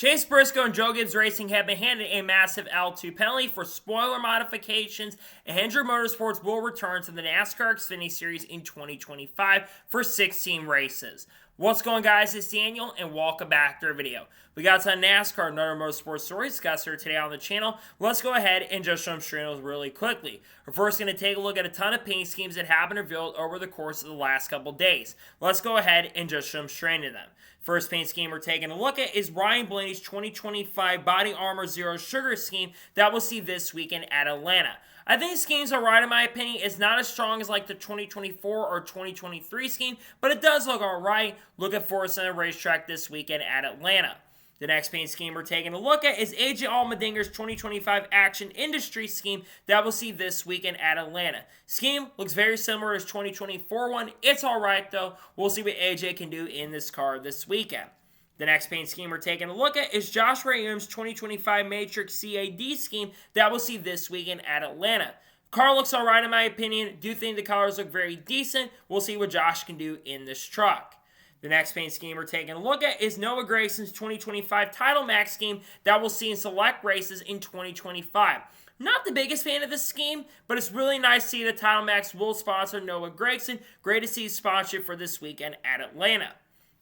Chase Briscoe and Joe Gibbs Racing have been handed a massive L2 penalty for spoiler modifications, and Hendrick Motorsports will return to the NASCAR Xfinity Series in 2025 for 16 races. What's going on, guys? It's Daniel, and welcome back to our video. We got some NASCAR and other motorsports stories discussed here today on the channel. Let's go ahead and just jump straight into those really quickly. We're first going to take a look at a ton of paint schemes that have been revealed over the course of the last couple days. Let's go ahead and just jump straight into them. First paint scheme we're taking a look at is Ryan Blaney's 2025 Body Armor Zero Sugar scheme that we'll see this weekend at Atlanta. I think the scheme's alright in my opinion. It's not as strong as like the 2024 or 2023 scheme, but it does look alright. Looking forward to the racetrack this weekend at Atlanta. The next paint scheme we're taking a look at is AJ Allmendinger's 2025 Action Industry scheme that we'll see this weekend at Atlanta. Scheme looks very similar to his 2024 one. It's alright though. We'll see what AJ can do in this car this weekend. The next paint scheme we're taking a look at is Josh Rayum's 2025 Matrix CAD scheme that we'll see this weekend at Atlanta. Car looks alright in my opinion. Do think the colors look very decent. We'll see what Josh can do in this truck. The next paint scheme we're taking a look at is Noah Gragson's 2025 Title Max scheme that we'll see in select races in 2025. Not the biggest fan of this scheme, but it's really nice to see that Title Max will sponsor Noah Gragson. Great to see his sponsorship for this weekend at Atlanta.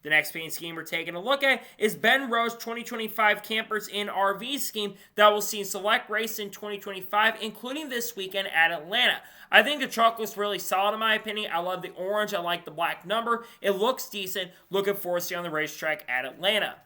The next paint scheme we're taking a look at is Ben Rowe's 2025 Campers in RV scheme that we'll see in select races in 2025, including this weekend at Atlanta. I think the truck looks really solid in my opinion. I love the orange. I like the black number. It looks decent. Looking forward to seeing on the racetrack at Atlanta.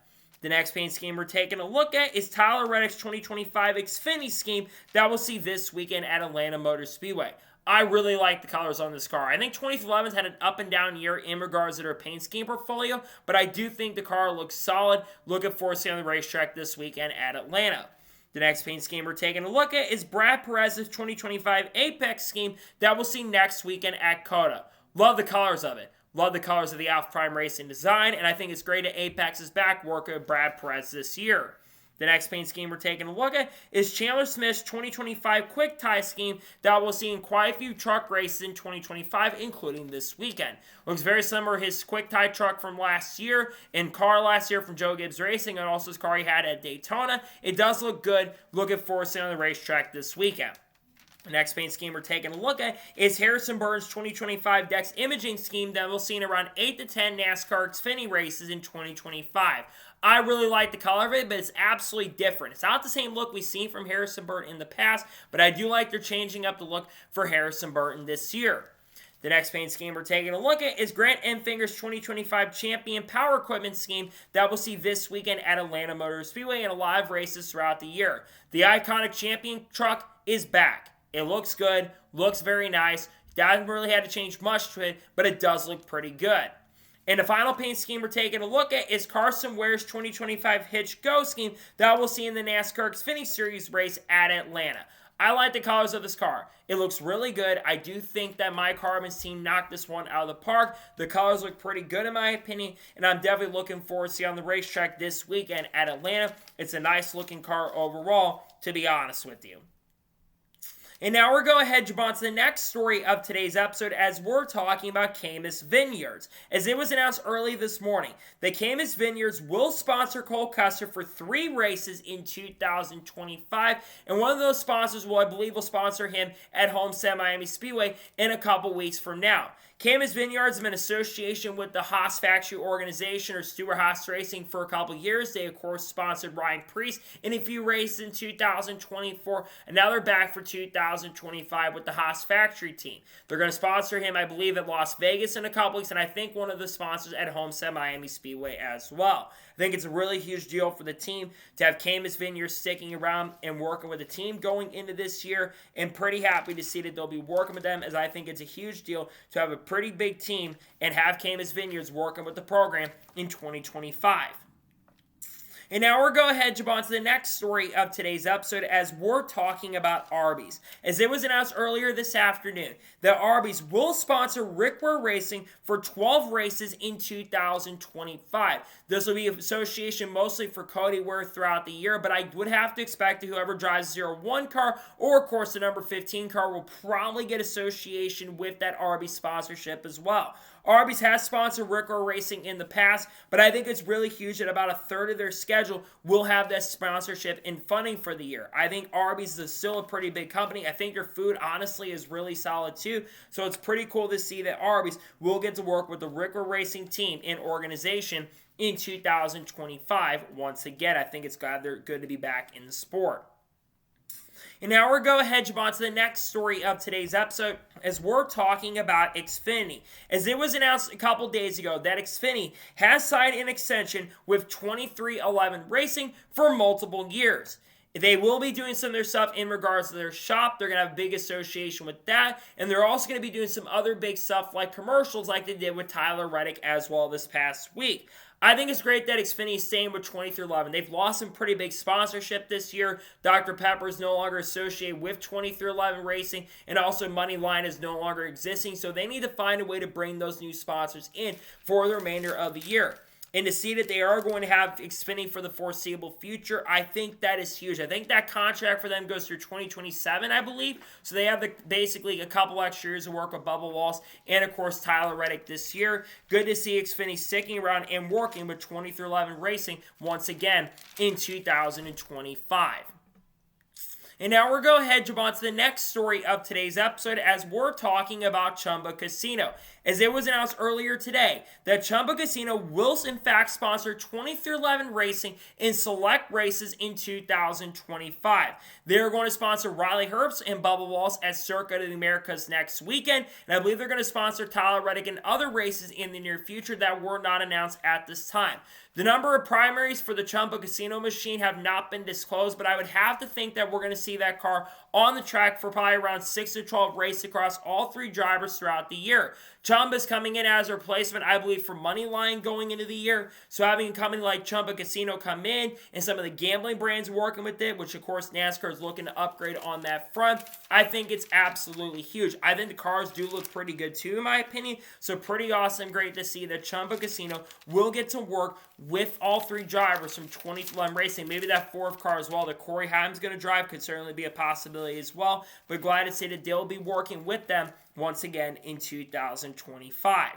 The next paint scheme we're taking a look at is Tyler Reddick's 2025 Xfinity scheme that we'll see this weekend at Atlanta Motor Speedway. I really like the colors on this car. I think 2011's had an up and down year in regards to their paint scheme portfolio, but I do think the car looks solid. Looking forward to seeing on the racetrack this weekend at Atlanta. The next paint scheme we're taking a look at is Brad Perez's 2025 Apex scheme that we'll see next weekend at COTA. Love the colors of it. Love the colors of the Alpha Prime Racing design, and I think it's great that Apex is back working with Brad Perez this year. The next paint scheme we're taking a look at is Chandler Smith's 2025 Quick Tie scheme that we'll see in quite a few truck races in 2025, including this weekend. Looks very similar to his Quick Tie truck from last year and car last year from Joe Gibbs Racing, and also his car he had at Daytona. It does look good. Looking forward to seeing on the racetrack this weekend. The next paint scheme we're taking a look at is Harrison Burton's 2025 Dex Imaging scheme that we'll see in around 8 to 10 NASCAR Xfinity races in 2025. I really like the color of it, but it's absolutely different. It's not the same look we've seen from Harrison Burton in the past, but I do like they're changing up the look for Harrison Burton this year. The next paint scheme we're taking a look at is Grant Enfinger's 2025 Champion Power Equipment scheme that we'll see this weekend at Atlanta Motor Speedway and a lot of races throughout the year. The iconic Champion truck is back. It looks good, looks very nice. Doesn't really have to change much to it, but it does look pretty good. And the final paint scheme we're taking a look at is Carson Ware's 2025 Hitch Go scheme that we'll see in the NASCAR Xfinity Series race at Atlanta. I like the colors of this car. It looks really good. I do think that my Carbon's team knocked this one out of the park. The colors look pretty good in my opinion, and I'm definitely looking forward to seeing on the racetrack this weekend at Atlanta. It's a nice looking car overall, to be honest with you. And now we're going to head on to the next story of today's episode as we're talking about Caymus Vineyards. As it was announced early this morning, the Caymus Vineyards will sponsor Cole Custer for 3 races in 2025. And one of those sponsors will, I believe, will sponsor him at Homestead Miami Speedway in a couple weeks from now. Caymus Vineyards have been in association with the Haas Factory organization or Stewart Haas Racing for a couple years. They, of course, sponsored Ryan Preece in a few races in 2024, and now they're back for 2025 with the Haas Factory team. They're going to sponsor him, I believe, at Las Vegas in a couple weeks, and I think one of the sponsors at Homestead Miami Speedway as well. I think it's a really huge deal for the team to have Caymus Vineyards sticking around and working with the team going into this year, and pretty happy to see that they'll be working with them, as I think it's a huge deal to have a pretty big team and have Caymus Vineyards working with the program in 2025. And now we're going to head on to the next story of today's episode as we're talking about Arby's. As it was announced earlier this afternoon that Arby's will sponsor Rick Ware Racing for 12 races in 2025. This will be an association mostly for Cody Ware throughout the year, but I would have to expect that whoever drives the 01 car or, of course, the number 15 car will probably get association with that Arby's sponsorship as well. Arby's has sponsored Briscoe Racing in the past, but I think it's really huge that about a third of their schedule will have that sponsorship and funding for the year. I think Arby's is still a pretty big company. I think their food, honestly, is really solid too. So it's pretty cool to see that Arby's will get to work with the Briscoe Racing team and organization in 2025. Once again, I think it's glad they're good to be back in the sport. And now we're going to head on to the next story of today's episode as we're talking about Xfinity. As it was announced a couple days ago that Xfinity has signed an extension with 2311 Racing for multiple years. They will be doing some of their stuff in regards to their shop. They're going to have a big association with that. And they're also going to be doing some other big stuff like commercials like they did with Tyler Reddick as well this past week. I think it's great that Xfinity is staying with 2311. They've lost some pretty big sponsorship this year. Dr. Pepper is no longer associated with 2311 Racing, and also Moneyline is no longer existing, so they need to find a way to bring those new sponsors in for the remainder of the year. And to see that they are going to have Xfinity for the foreseeable future, I think that is huge. I think that contract for them goes through 2027, I believe. So they have basically a couple extra years to work with Bubba Wallace and, of course, Tyler Reddick this year. Good to see Xfinity sticking around and working with 2311 Racing once again in 2025. And now we're going to head on to the next story of today's episode as we're talking about Chumba Casino. As it was announced earlier today that Chumba Casino will in fact sponsor 2311 Racing in select races in 2025. They're going to sponsor Riley Herbst and Bubba Wallace at Circuit of the Americas next weekend, and I believe they're going to sponsor Tyler Reddick and other races in the near future that were not announced at this time. The number of primaries for the Chumba Casino machine have not been disclosed, but I would have to think that we're going to see that car on the track for probably around 6 to 12 races across all three drivers throughout the year. Chumba's coming in as a replacement, I believe, for Moneyline going into the year. So having a company like Chumba Casino come in and some of the gambling brands working with it, which of course NASCAR is looking to upgrade on that front, I think it's absolutely huge. I think the cars do look pretty good too, in my opinion. So pretty awesome, great to see that Chumba Casino will get to work with all three drivers from 2011 Racing. Maybe that fourth car as well that Corey Haim's going to drive could certainly be a possibility as well. But glad to see that they'll be working with them once again in 2025.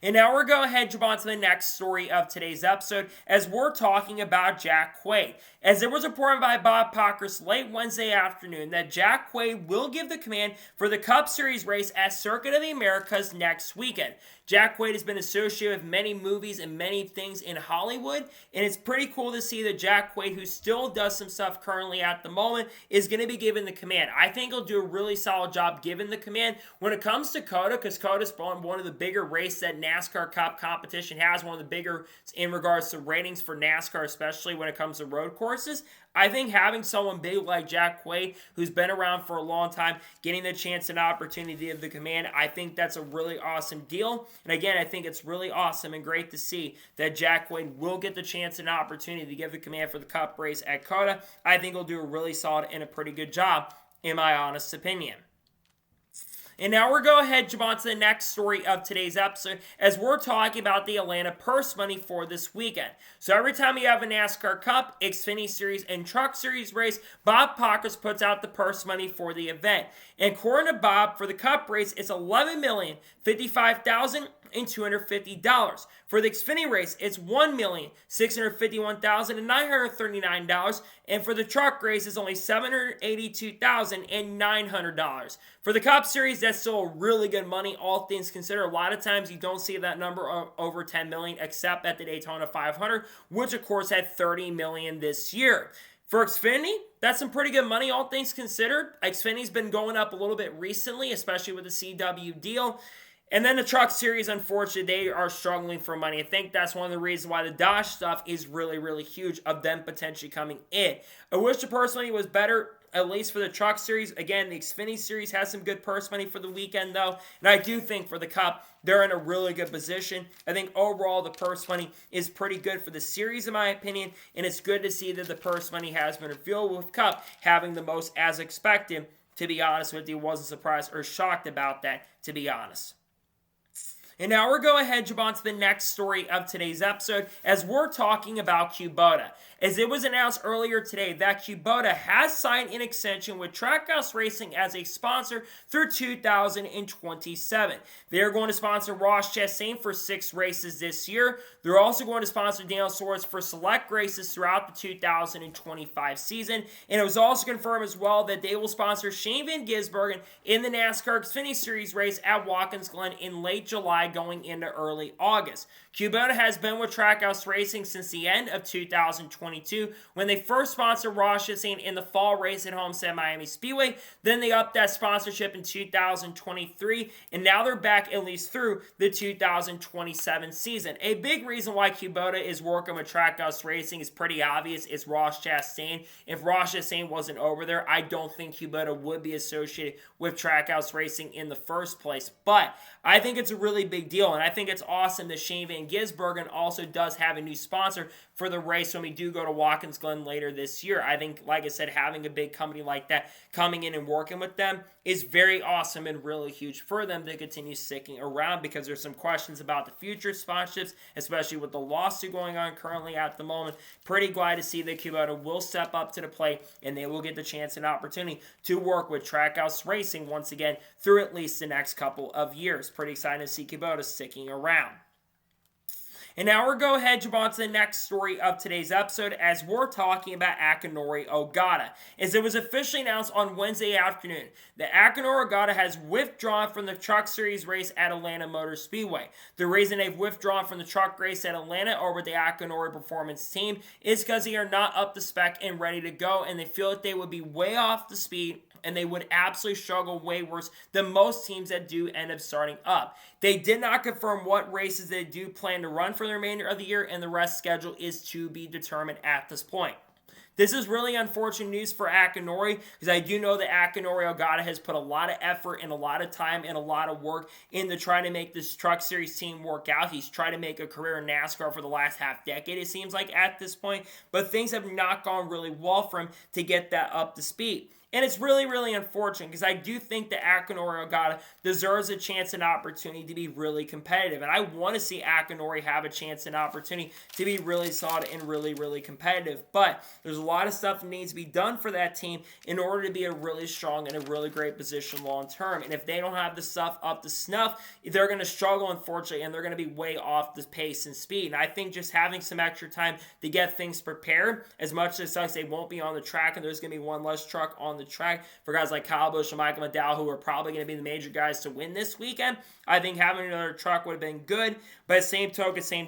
And now we're going to head on to the next story of today's episode as we're talking about Jack Quaid. As it was reported by Bob Pockrass late Wednesday afternoon that Jack Quaid will give the command for the Cup Series race at Circuit of the Americas next weekend. Jack Quaid has been associated with many movies and many things in Hollywood, and it's pretty cool to see that Jack Quaid, who still does some stuff currently at the moment, is going to be given the command. I think he'll do a really solid job giving the command when it comes to COTA, because COTA's one of the bigger races that NASCAR Cup competition has, one of the bigger in regards to ratings for NASCAR, especially when it comes to road courses. I think having someone big like Jack Quaid, who's been around for a long time, getting the chance and opportunity to give the command, I think that's a really awesome deal. And again, I think it's really awesome and great to see that Jack Quaid will get the chance and opportunity to give the command for the Cup race at COTA. I think he'll do a really solid and a pretty good job, in my honest opinion. And now we're going to head on to the next story of today's episode as we're talking about the Atlanta purse money for this weekend. So every time you have a NASCAR Cup, Xfinity Series, and Truck Series race, Bob Pockrass puts out the purse money for the event. And according to Bob, for the Cup race, it's $11,055,250. For the Xfinity race, it's $1,651,939. And for the truck race, it's only $782,900. For the Cup Series, that's still really good money, all things considered. A lot of times you don't see that number over $10 million, except at the Daytona 500, which of course had $30 million this year. For Xfinity, that's some pretty good money, all things considered. Xfinity's been going up a little bit recently, especially with the CW deal. And then the Truck Series, unfortunately, they are struggling for money. I think that's one of the reasons why the Dodge stuff is really, really huge of them potentially coming in. I wish the purse money was better, at least for the Truck Series. Again, the Xfinity Series has some good purse money for the weekend, though. And I do think for the Cup, they're in a really good position. I think overall the purse money is pretty good for the series, in my opinion. And it's good to see that the purse money has been revealed with Cup having the most as expected. To be honest with you, wasn't surprised or shocked about that, to be honest. And now we're going ahead and jump on to the next story of today's episode as we're talking about Kubota. As it was announced earlier today that Kubota has signed an extension with Trackhouse Racing as a sponsor through 2027. They're going to sponsor Ross Chastain for 6 races this year. They're also going to sponsor Daniel Suarez for select races throughout the 2025 season. And it was also confirmed as well that they will sponsor Shane Van Gisbergen in the NASCAR Xfinity Series race at Watkins Glen in late July going into early August. Kubota has been with Trackhouse Racing since the end of 2022 when they first sponsored Ross Chastain in the fall race at Homestead Miami Speedway. Then they upped that sponsorship in 2023, and now they're back at least through the 2027 season. A big reason why Kubota is working with Trackhouse Racing is pretty obvious. It's Ross Chastain. If Ross Chastain wasn't over there, I don't think Kubota would be associated with Trackhouse Racing in the first place. But I think it's a really big deal, and I think it's awesome that Shane Van Gisbergen also does have a new sponsor for the race when we do go to Watkins Glen later this year. I think, like I said, having a big company like that coming in and working with them is very awesome and really huge for them to continue sticking around, because there's some questions about the future sponsorships, especially with the lawsuit going on currently at the moment. Pretty glad to see that Kubota will step up to the plate and they will get the chance and opportunity to work with Trackhouse Racing once again through at least the next couple of years. Pretty excited to see Kubota sticking around. And now we're going to go ahead and jump on to the next story of today's episode as we're talking about Akinori Ogata. As it was officially announced on Wednesday afternoon that Akinori Ogata has withdrawn from the Truck Series race at Atlanta Motor Speedway. The reason they've withdrawn from the truck race at Atlanta over the Akinori Performance team is because they are not up to spec and ready to go, and they feel that they would be way off the speed and they would absolutely struggle way worse than most teams that do end up starting up. They did not confirm what races they do plan to run for the remainder of the year, and the rest schedule is to be determined at this point. This is really unfortunate news for Akinori, because I do know that Akinori Ogata has put a lot of effort and a lot of time and a lot of work into trying to make this Truck Series team work out. He's tried to make a career in NASCAR for the last half decade, it seems like, at this point, but things have not gone really well for him to get that up to speed. And it's really, really unfortunate, because I do think that Akinori Ogata deserves a chance and opportunity to be really competitive. And I want to see Akinori have a chance and opportunity to be really solid and really, really competitive. But there's a lot of stuff that needs to be done for that team in order to be a really strong and a really great position long term. And if they don't have the stuff up to snuff, they're going to struggle, unfortunately, and they're going to be way off the pace and speed. And I think just having some extra time to get things prepared, as much as it sucks they won't be on the track and there's going to be one less truck on the track for guys like Kyle Busch and Michael McDowell, who are probably going to be the major guys to win this weekend, I think having another truck would have been good. But at same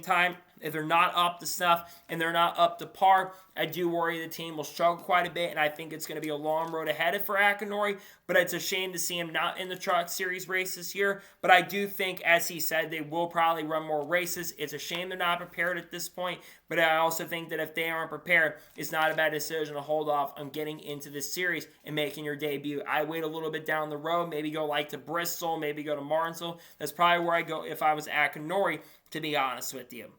time, if they're not up to snuff and they're not up to par, I do worry the team will struggle quite a bit, and I think it's going to be a long road ahead for Akinori. But it's a shame to see him not in the Truck Series race this year. But I do think, as he said, they will probably run more races. It's a shame they're not prepared at this point. But I also think that if they aren't prepared, it's not a bad decision to hold off on getting into this series and making your debut. I wait a little bit down the road, maybe go like to Bristol, maybe go to Martinsville. That's probably where I go if I was Akinori, to be honest with you.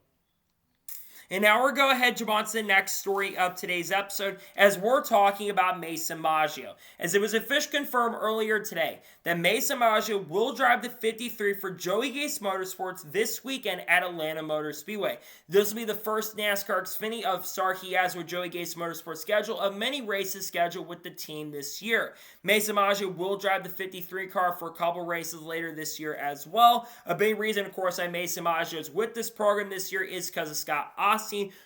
And now we're going to go ahead and jump on to the next story of today's episode as we're talking about Mason Maggio. As it was officially confirmed earlier today that Mason Maggio will drive the 53 for Joey Gase Motorsports this weekend at Atlanta Motor Speedway. This will be the first NASCAR Xfinity of start he has with Joey Gase Motorsports schedule of many races scheduled with the team this year. Mason Maggio will drive the 53 car for a couple races later this year as well. A big reason, of course, why Mason Maggio is with this program this year is because of Scott Austin,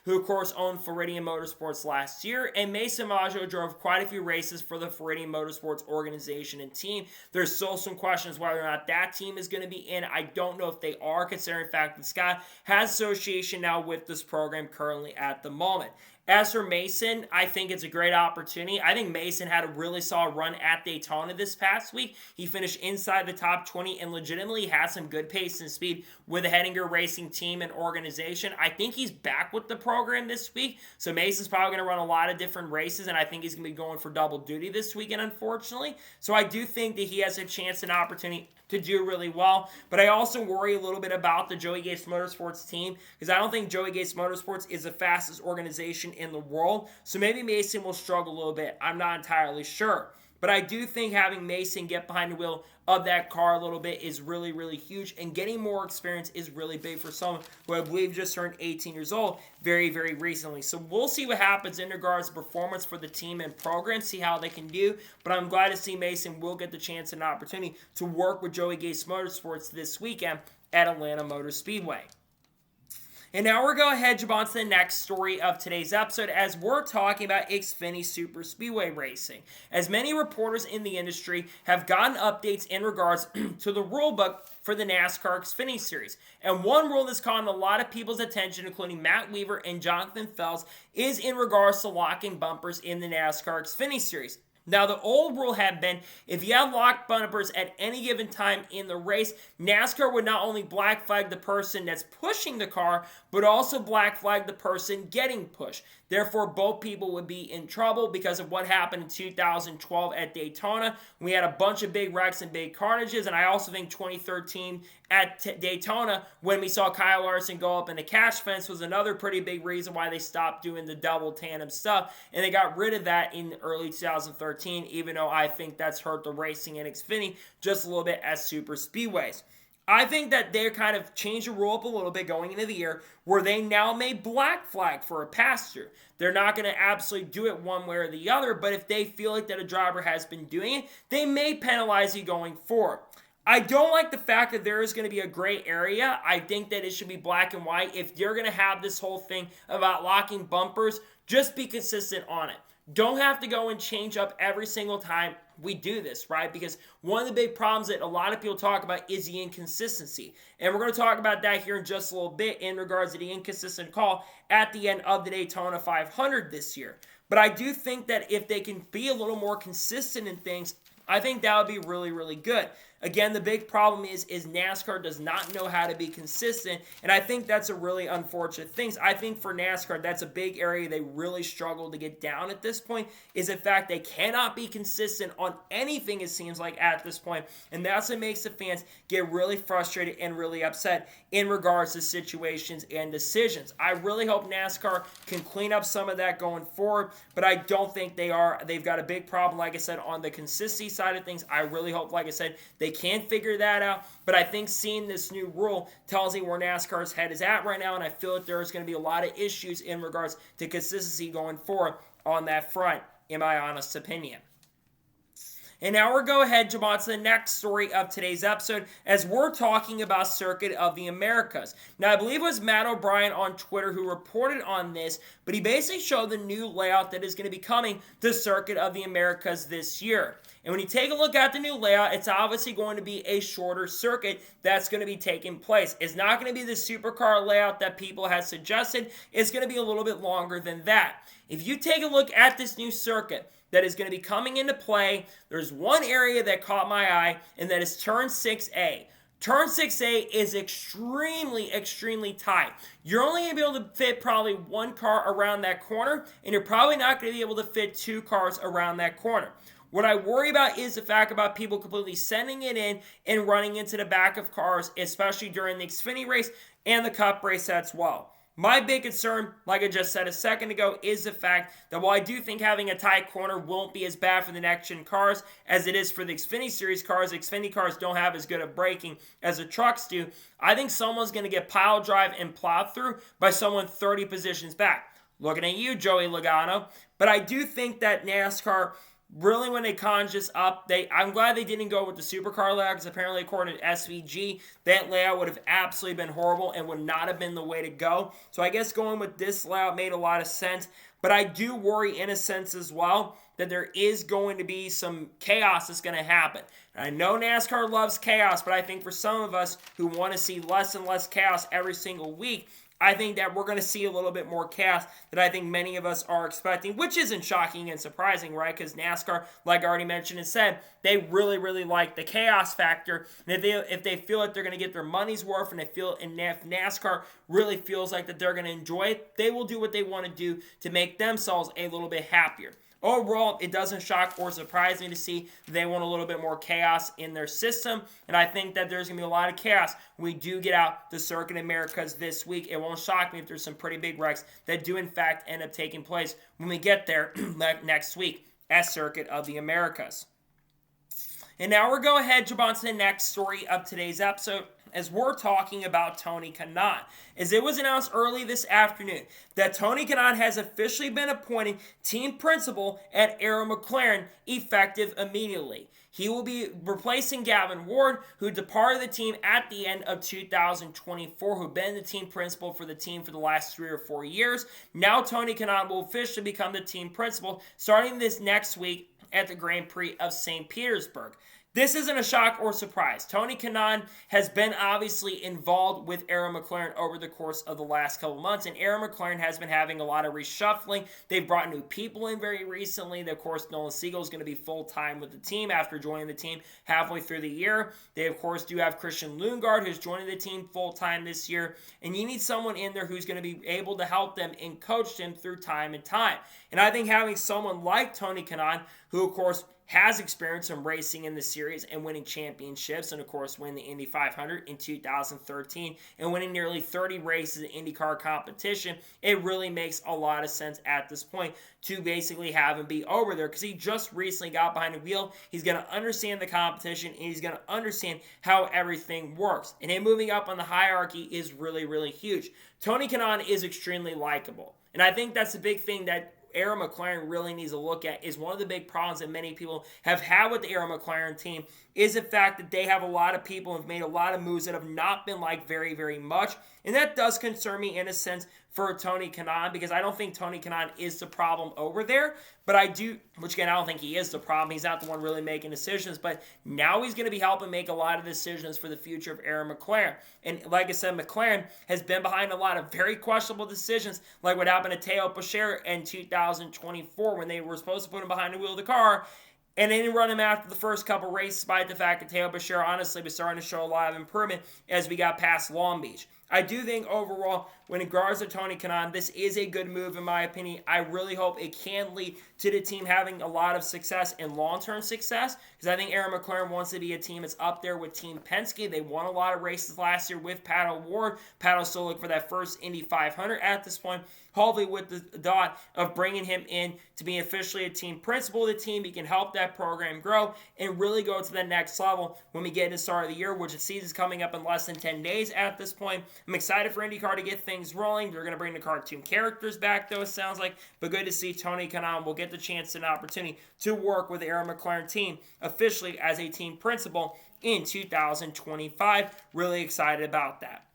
who of course owned Floridian Motorsports last year, and Mason Maggio drove quite a few races for the Floridian Motorsports organization and team. There's still some questions whether or not that team is going to be in. I don't know if they are, considering the fact that Scott has association now with this program currently at the moment. As for Mason, I think it's a great opportunity. I think Mason had a really solid run at Daytona this past week. He finished inside the top 20 and legitimately had some good pace and speed with the Hendrick Racing team and organization. I think he's back with the program this week, so Mason's probably going to run a lot of different races, and I think he's going to be going for double duty this weekend, unfortunately. So I do think that he has a chance and opportunity to do really well, but I also worry a little bit about the Joey Gase Motorsports team, because I don't think Joey Gase Motorsports is the fastest organization in the world, so maybe Mason will struggle a little bit. I'm not entirely sure. But I do think having Mason get behind the wheel of that car a little bit is really, really huge. And getting more experience is really big for someone who I believe just turned 18 years old very, very recently. So we'll see what happens in regards to performance for the team and program, see how they can do. But I'm glad to see Mason will get the chance and opportunity to work with Joey Gase Motorsports this weekend at Atlanta Motor Speedway. And now we're going to head on to the next story of today's episode as we're talking about Xfinity Super Speedway racing. As many reporters in the industry have gotten updates in regards to the rule book for the NASCAR Xfinity Series. And one rule that's caught a lot of people's attention, including Matt Weaver and Jonathan Fells, is in regards to locking bumpers in the NASCAR Xfinity Series. Now, the old rule had been if you have locked bumpers at any given time in the race, NASCAR would not only black flag the person that's pushing the car, but also black flag the person getting pushed. Therefore, both people would be in trouble because of what happened in 2012 at Daytona. We had a bunch of big wrecks and big carnages, and I also think 2013 at Daytona, when we saw Kyle Larson go up in the cash fence, was another pretty big reason why they stopped doing the double tandem stuff, and they got rid of that in early 2013, even though I think that's hurt the racing in Xfinity just a little bit as super speedways. I think that they kind of changed the rule up a little bit going into the year where they now may black flag for a passenger. They're not going to absolutely do it one way or the other, but if they feel like that a driver has been doing it, they may penalize you going forward. I don't like the fact that there is going to be a gray area. I think that it should be black and white. If you're going to have this whole thing about locking bumpers, just be consistent on it. Don't have to go and change up every single time we do this, right? Because one of the big problems that a lot of people talk about is the inconsistency. And we're going to talk about that here in just a little bit in regards to the inconsistent call at the end of the Daytona 500 this year. But I do think that if they can be a little more consistent in things, I think that would be really, really good. Again, the big problem is NASCAR does not know how to be consistent, and I think that's a really unfortunate thing. I think for NASCAR, that's a big area they really struggle to get down at this point, is in fact they cannot be consistent on anything, it seems like, at this point, and that's what makes the fans get really frustrated and really upset in regards to situations and decisions. I really hope NASCAR can clean up some of that going forward, but I don't think they are. They've got a big problem, like I said, on the consistency side of things. I really hope, like I said, they can figure that out, but I think seeing this new rule tells me where NASCAR's head is at right now, and I feel that there's going to be a lot of issues in regards to consistency going forward on that front, in my honest opinion. And now we're going to head to the next story of today's episode as we're talking about Circuit of the Americas. Now, I believe it was Matt O'Brien on Twitter who reported on this, but he basically showed the new layout that is going to be coming to Circuit of the Americas this year. And when you take a look at the new layout, it's obviously going to be a shorter circuit that's going to be taking place. It's not going to be the supercar layout that people have suggested. It's going to be a little bit longer than that. If you take a look at this new circuit that is going to be coming into play, there's one area that caught my eye, and that is Turn 6A. Turn 6A is extremely, extremely tight. You're only going to be able to fit probably one car around that corner, and you're probably not going to be able to fit two cars around that corner. What I worry about is the fact about people completely sending it in and running into the back of cars, especially during the Xfinity race and the Cup race as well. My big concern, like I just said a second ago, is the fact that while I do think having a tight corner won't be as bad for the next-gen cars as it is for the Xfinity Series cars, Xfinity cars don't have as good of braking as the trucks do, I think someone's going to get pile drive and plowed through by someone 30 positions back. Looking at you, Joey Logano. But I do think that NASCAR, really, when they conjured this up, I'm glad they didn't go with the supercar layout, because apparently, according to SVG, that layout would have absolutely been horrible and would not have been the way to go. So I guess going with this layout made a lot of sense. But I do worry, in a sense as well, that there is going to be some chaos that's going to happen. And I know NASCAR loves chaos, but I think for some of us who want to see less and less chaos every single week, I think that we're going to see a little bit more chaos that I think many of us are expecting, which isn't shocking and surprising, right? Because NASCAR, like I already mentioned and said, they really, really like the chaos factor. And if they feel like they're going to get their money's worth, and if NASCAR really feels like that they're going to enjoy it, they will do what they want to do to make themselves a little bit happier. Overall, it doesn't shock or surprise me to see they want a little bit more chaos in their system, and I think that there's going to be a lot of chaos when we do get out to Circuit Americas this week. It won't shock me if there's some pretty big wrecks that do in fact end up taking place when we get there next week at Circuit of the Americas. And now we're going ahead, jump on to the next story of today's episode, as we're talking about Tony Kanaan. As it was announced early this afternoon that Tony Kanaan has officially been appointed team principal at Arrow McLaren, effective immediately. He will be replacing Gavin Ward, who departed the team at the end of 2024, who'd been the team principal for the team for the last 3 or 4 years. Now Tony Kanaan will officially become the team principal starting this next week at the Grand Prix of St. Petersburg. This isn't a shock or surprise. Tony Kanaan has been obviously involved with Arrow McLaren over the course of the last couple months, and Arrow McLaren has been having a lot of reshuffling. They've brought new people in very recently. Of course, Nolan Siegel is going to be full-time with the team after joining the team halfway through the year. They, of course, do have Christian Lundgaard, who's joining the team full-time this year, and you need someone in there who's going to be able to help them and coach them through time and time. And I think having someone like Tony Kanaan, who, of course, has experience in racing in the series and winning championships, and of course winning the Indy 500 in 2013 and winning nearly 30 races in IndyCar competition, it really makes a lot of sense at this point to basically have him be over there, because he just recently got behind the wheel. He's going to understand the competition, and he's going to understand how everything works. And him moving up on the hierarchy is really, really huge. Tony Kanaan is extremely likable, and I think that's the big thing that Arrow McLaren really needs to look at. Is one of the big problems that many people have had with the Arrow McLaren team is the fact that they have a lot of people who have made a lot of moves that have not been liked very, very much. And that does concern me in a sense for Tony Kanaan, because I don't think Tony Kanaan is the problem over there. But I do, which again, I don't think he is the problem. He's not the one really making decisions. But now he's going to be helping make a lot of decisions for the future of Arrow McLaren. And like I said, McLaren has been behind a lot of very questionable decisions, like what happened to Teo Pacher in 2024 when they were supposed to put him behind the wheel of the car. And they didn't run him after the first couple races, despite the fact that Teo Pacher honestly was starting to show a lot of improvement as we got past Long Beach. I do think overall, when it regards to Tony Kanaan, this is a good move in my opinion. I really hope it can lead to the team having a lot of success and long-term success, because I think Arrow McLaren wants to be a team that's up there with Team Penske. They won a lot of races last year with Pat O'Ward. Pat will still look for that first Indy 500 at this point. Hopefully with the thought of bringing him in to be officially a team principal of the team, he can help that program grow and really go to the next level when we get to the start of the year, which the season's coming up in less than 10 days at this point. I'm excited for IndyCar to get things rolling. They're going to bring the cartoon characters back, though, it sounds like. But good to see Tony Kanaan will get the chance and opportunity to work with the Arrow McLaren team officially as a team principal in 2025. Really excited about that.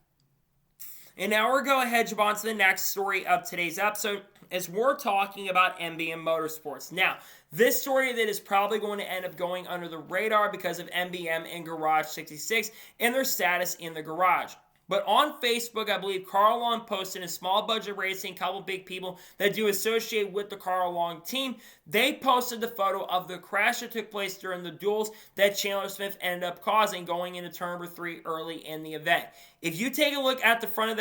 And now we're going ahead, jump on to the next story of today's episode, as we're talking about MBM Motorsports. Now, this story that is probably going to end up going under the radar because of MBM and Garage 66 and their status in the garage. But on Facebook, I believe Carl Long posted a small budget racing, couple big people that do associate with the Carl Long team. They posted the photo of the crash that took place during the duels that Chandler Smith ended up causing going into turn number 3 early in the event. If you take a look at the front of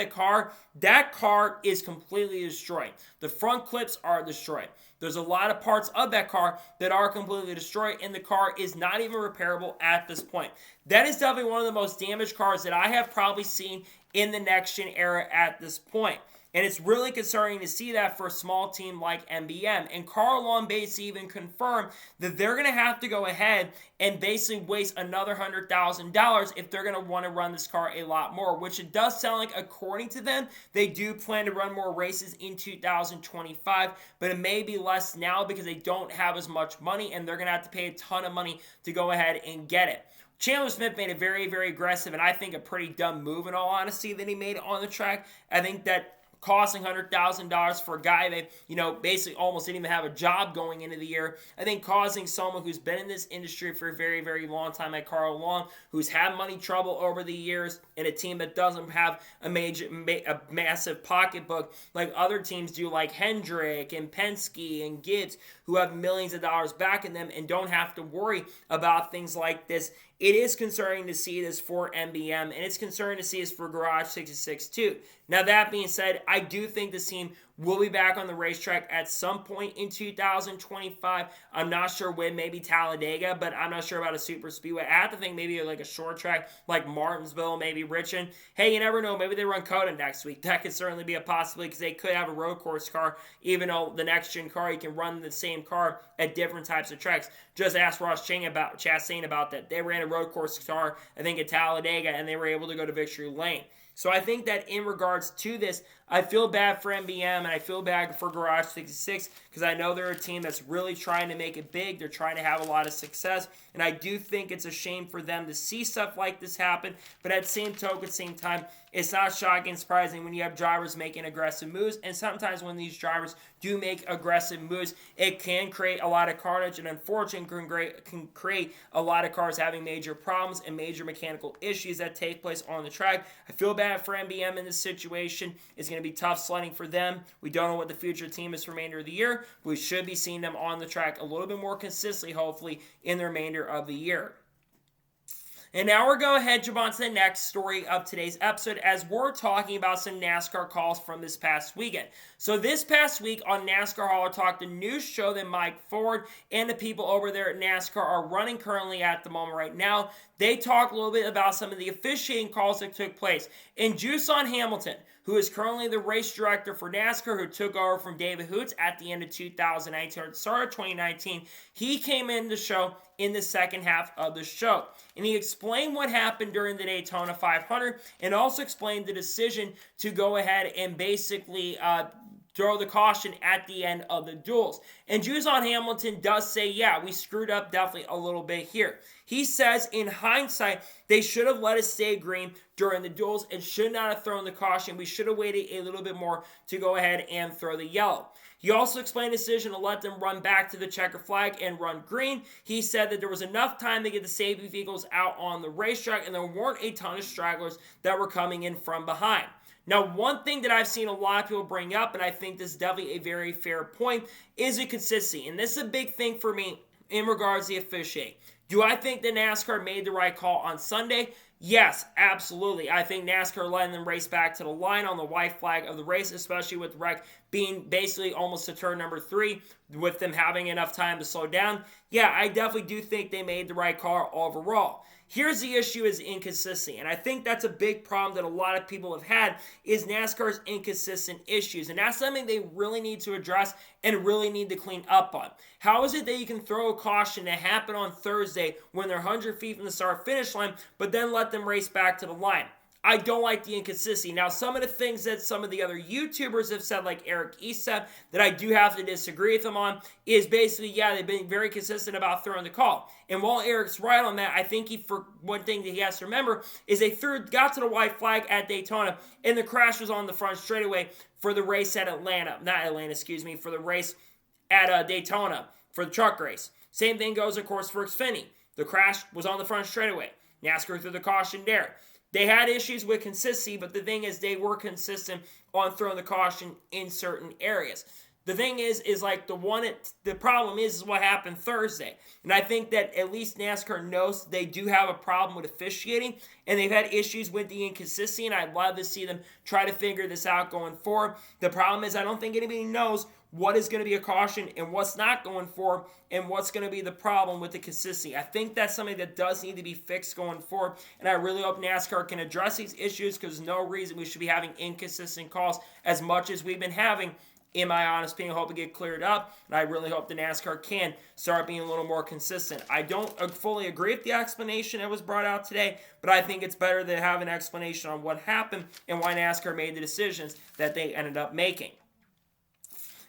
that car is completely destroyed. The front clips are destroyed. There's a lot of parts of that car that are completely destroyed, and the car is not even repairable at this point. That is definitely one of the most damaged cars that I have probably seen in the next-gen era at this point. And it's really concerning to see that for a small team like MBM. And Carl Long basically even confirmed that they're going to have to go ahead and basically waste another $100,000 if they're going to want to run this car a lot more, which it does sound like, according to them, they do plan to run more races in 2025, but it may be less now because they don't have as much money and they're going to have to pay a ton of money to go ahead and get it. Chandler Smith made a very, very aggressive and I think a pretty dumb move in all honesty that he made on the track. I think that costing $100,000 for a guy that, basically almost didn't even have a job going into the year. I think causing someone who's been in this industry for a very, very long time, like Carl Long, who's had money trouble over the years, in a team that doesn't have a massive pocketbook like other teams do, like Hendrick and Penske and Gibbs, who have millions of dollars back in them and don't have to worry about things like this. It is concerning to see this for MBM, and it's concerning to see this for Garage 66 too. Now, that being said, I do think this team will be back on the racetrack at some point in 2025. I'm not sure when, maybe Talladega, but I'm not sure about a super speedway. I have to think maybe like a short track like Martinsville, maybe Richmond. Hey, you never know. Maybe they run COTA next week. That could certainly be a possibility because they could have a road course car, even though the next gen car, you can run the same car at different types of tracks. Just ask Ross Chastain about that. They ran a road course car, I think, at Talladega, and they were able to go to Victory Lane. So I think that in regards to this, I feel bad for MBM and I feel bad for Garage 66 because I know they're a team that's really trying to make it big. They're trying to have a lot of success. And I do think it's a shame for them to see stuff like this happen. But at the same time, it's not shocking and surprising when you have drivers making aggressive moves. And sometimes when these drivers do make aggressive moves, it can create a lot of carnage and unfortunately can create a lot of cars having major problems and major mechanical issues that take place on the track. I feel bad for MBM in this situation. It's going to be tough sledding for them. We don't know what the future team is for the remainder of the year, but we should be seeing them on the track a little bit more consistently, hopefully, in the remainder of the year. And now we're going to jump on to the next story of today's episode as we're talking about some NASCAR calls from this past weekend. So this past week on NASCAR Hall Talk, the new show that Mike Ford and the people over there at NASCAR are running currently at the moment right now, they talk a little bit about some of the officiating calls that took place. And Juson Hamilton, who is currently the race director for NASCAR, who took over from David Hoots at the end of 2019, or the start of 2019, he came in the show in the second half of the show. And he explained what happened during the Daytona 500 and also explained the decision to go ahead and basically throw the caution at the end of the duels. And Juson Hamilton does say, yeah, we screwed up definitely a little bit here. He says, in hindsight, they should have let us stay green during the duels and should not have thrown the caution. We should have waited a little bit more to go ahead and throw the yellow. He also explained the decision to let them run back to the checker flag and run green. He said that there was enough time to get the safety vehicles out on the racetrack and there weren't a ton of stragglers that were coming in from behind. Now, one thing that I've seen a lot of people bring up, and I think this is definitely a very fair point, is inconsistency. And this is a big thing for me in regards to the officiating. Do I think that NASCAR made the right call on Sunday? Yes, absolutely. I think NASCAR letting them race back to the line on the white flag of the race, especially with the wreck being basically almost to turn number 3, with them having enough time to slow down. Yeah, I definitely do think they made the right call overall. Here's the issue is inconsistency, and I think that's a big problem that a lot of people have had is NASCAR's inconsistent issues, and that's something they really need to address and really need to clean up on. How is it that you can throw a caution that happened on Thursday when they're 100 feet from the start-finish line, but then let them race back to the line? I don't like the inconsistency. Now, some of the things that some of the other YouTubers have said, like Eric East said, that I do have to disagree with them on, is basically, yeah, they've been very consistent about throwing the call. And while Eric's right on that, I think for one thing that he has to remember is they got to the white flag at Daytona, and the crash was on the front straightaway for the race at for the race at Daytona, for the truck race. Same thing goes, of course, for Xfinity. The crash was on the front straightaway. NASCAR threw the caution there. They had issues with consistency, but the thing is they were consistent on throwing the caution in certain areas. The thing is like the problem is what happened Thursday. And I think that at least NASCAR knows they do have a problem with officiating, and they've had issues with the inconsistency, and I'd love to see them try to figure this out going forward. The problem is I don't think anybody knows what is going to be a caution and what's not going forward and what's going to be the problem with the consistency. I think that's something that does need to be fixed going forward, and I really hope NASCAR can address these issues because there's no reason we should be having inconsistent calls as much as we've been having. In my honest opinion, I hope it get cleared up, and I really hope the NASCAR can start being a little more consistent. I don't fully agree with the explanation that was brought out today, but I think it's better to have an explanation on what happened and why NASCAR made the decisions that they ended up making.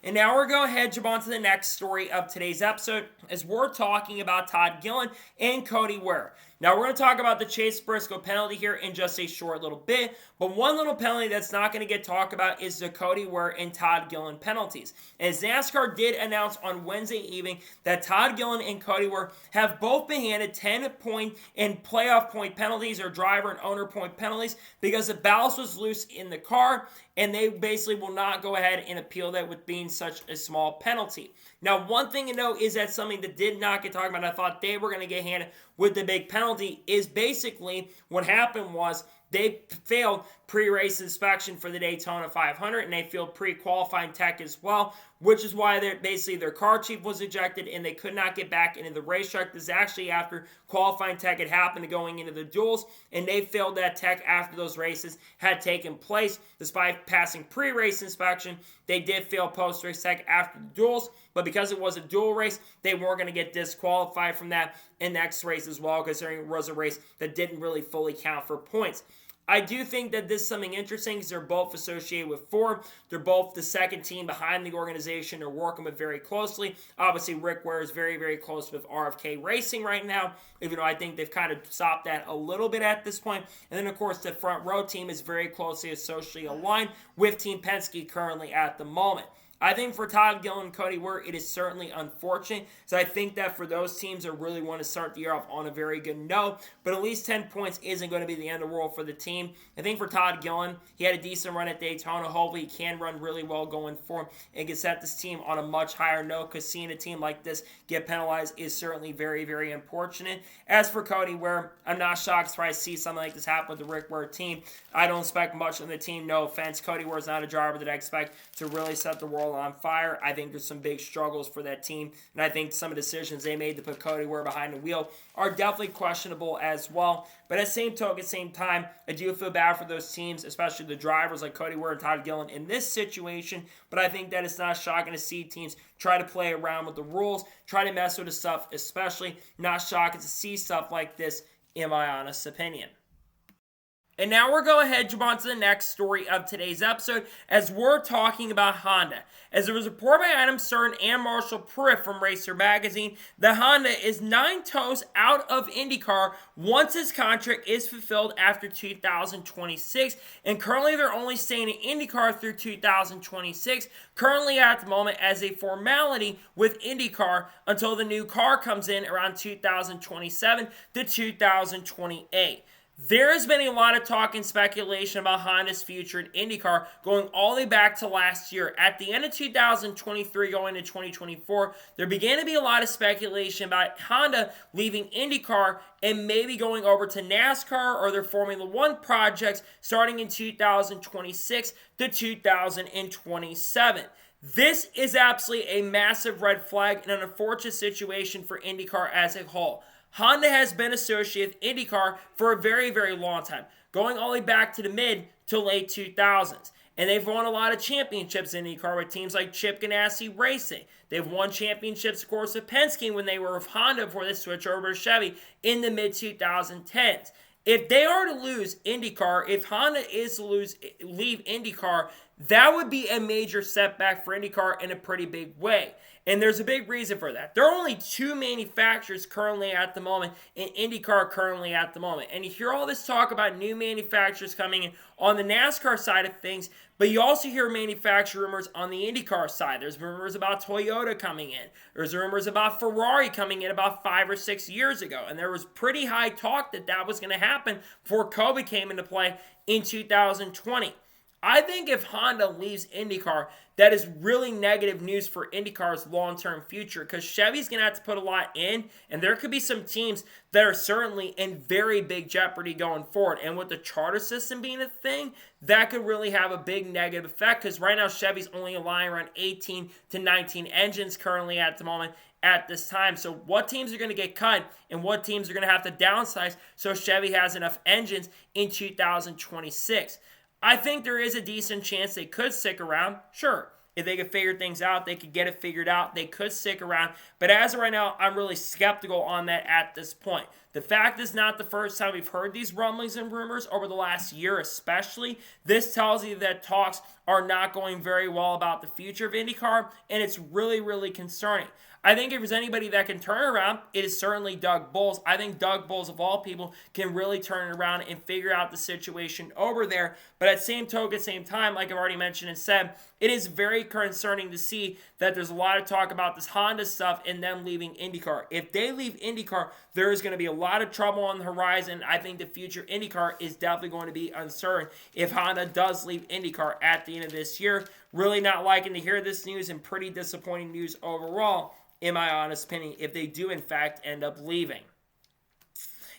And now we're going to jump on to the next story of today's episode as we're talking about Todd Gillen and Cody Ware. Now, we're going to talk about the Chase Briscoe penalty here in just a short little bit, but one little penalty that's not going to get talked about is the Cody Ware and Todd Gillen penalties. As NASCAR did announce on Wednesday evening that Todd Gillen and Cody Ware have both been handed 10-point and playoff point penalties or driver and owner point penalties because the ballast was loose in the car, and they basically will not go ahead and appeal that with being such a small penalty. Now, one thing to note is that something that did not get talked about, I thought they were going to get handed with the big penalty, is basically what happened was They failed pre-race inspection for the Daytona 500, and they failed pre-qualifying tech as well, which is why their car chief was ejected, and they could not get back into the racetrack. This is actually after qualifying tech had happened going into the duels, and they failed that tech after those races had taken place. Despite passing pre-race inspection, they did fail post-race tech after the duels, but because it was a dual race, they weren't going to get disqualified from that in the next race as well, considering it was a race that didn't really fully count for points. I do think that this is something interesting because they're both associated with Ford. They're both the second team behind the organization. They're working with very closely. Obviously, Rick Ware is very, very close with RFK Racing right now, even though I think they've kind of stopped that a little bit at this point. And then, of course, the front row team is very closely associally aligned with Team Penske currently at the moment. I think for Todd Gilliland and Cody Ware, it is certainly unfortunate. So I think that for those teams that really want to start the year off on a very good note, but at least 10 points isn't going to be the end of the world for the team. I think for Todd Gilliland, he had a decent run at Daytona. Hopefully he can run really well going forward and can set this team on a much higher note, because seeing a team like this get penalized is certainly very, very unfortunate. As for Cody Ware, I'm not shocked to see something like this happen with the Rick Ware team. I don't expect much from the team, no offense. Cody Ware is not a driver that I expect to really set the world on fire. I think there's some big struggles for that team, and I think some of the decisions they made to put Cody Ware behind the wheel are definitely questionable as well. But at the same time, I do feel bad for those teams, especially the drivers like Cody Ware and Todd Gilliland in this situation. But I think that it's not shocking to see teams try to play around with the rules, try to mess with the stuff, especially not shocking to see stuff like this, in my honest opinion. And now we're going ahead to jump on to the next story of today's episode, as we're talking about Honda. As there was a report by Adam Stern and Marshall Pruitt from Racer Magazine, the Honda is 9 toes out of IndyCar once his contract is fulfilled after 2026. And currently they're only staying in IndyCar through 2026, currently at the moment as a formality with IndyCar until the new car comes in around 2027 to 2028. There has been a lot of talk and speculation about Honda's future in IndyCar going all the way back to last year. At the end of 2023 going into 2024, there began to be a lot of speculation about Honda leaving IndyCar and maybe going over to NASCAR or their Formula One projects starting in 2026 to 2027. This is absolutely a massive red flag and an unfortunate situation for IndyCar as a whole. Honda has been associated with IndyCar for a very, very long time, going all the way back to the mid to late 2000s. And they've won a lot of championships in IndyCar with teams like Chip Ganassi Racing. They've won championships, of course, with Penske when they were with Honda before they switched over to Chevy in the mid-2010s. If they are to lose IndyCar, if Honda is to leave IndyCar, that would be a major setback for IndyCar in a pretty big way. And there's a big reason for that. There are only 2 manufacturers currently at the moment in IndyCar currently at the moment. And you hear all this talk about new manufacturers coming in on the NASCAR side of things, but you also hear manufacturer rumors on the IndyCar side. There's rumors about Toyota coming in. There's rumors about Ferrari coming in about 5 or 6 years ago. And there was pretty high talk that that was going to happen before COVID came into play in 2020. I think if Honda leaves IndyCar, that is really negative news for IndyCar's long-term future, because Chevy's going to have to put a lot in, and there could be some teams that are certainly in very big jeopardy going forward. And with the charter system being a thing, that could really have a big negative effect, because right now Chevy's only relying around 18 to 19 engines currently at the moment at this time. So what teams are going to get cut and what teams are going to have to downsize so Chevy has enough engines in 2026? I think there is a decent chance they could stick around. Sure, if they could figure things out, they could get it figured out, they could stick around. But as of right now, I'm really skeptical on that at this point. The fact is not the first time we've heard these rumblings and rumors over the last year especially. This tells you that talks are not going very well about the future of IndyCar, and it's really, really concerning. I think if there's anybody that can turn it around, it is certainly Doug Boles. I think Doug Boles, of all people, can really turn it around and figure out the situation over there. But at same time, like I've already mentioned and said, it is very concerning to see that there's a lot of talk about this Honda stuff and them leaving IndyCar. If they leave IndyCar, there is going to be a lot of trouble on the horizon. I think the future IndyCar is definitely going to be uncertain if Honda does leave IndyCar at the end of this year. Really not liking to hear this news, and pretty disappointing news overall, in my honest opinion, if they do in fact end up leaving.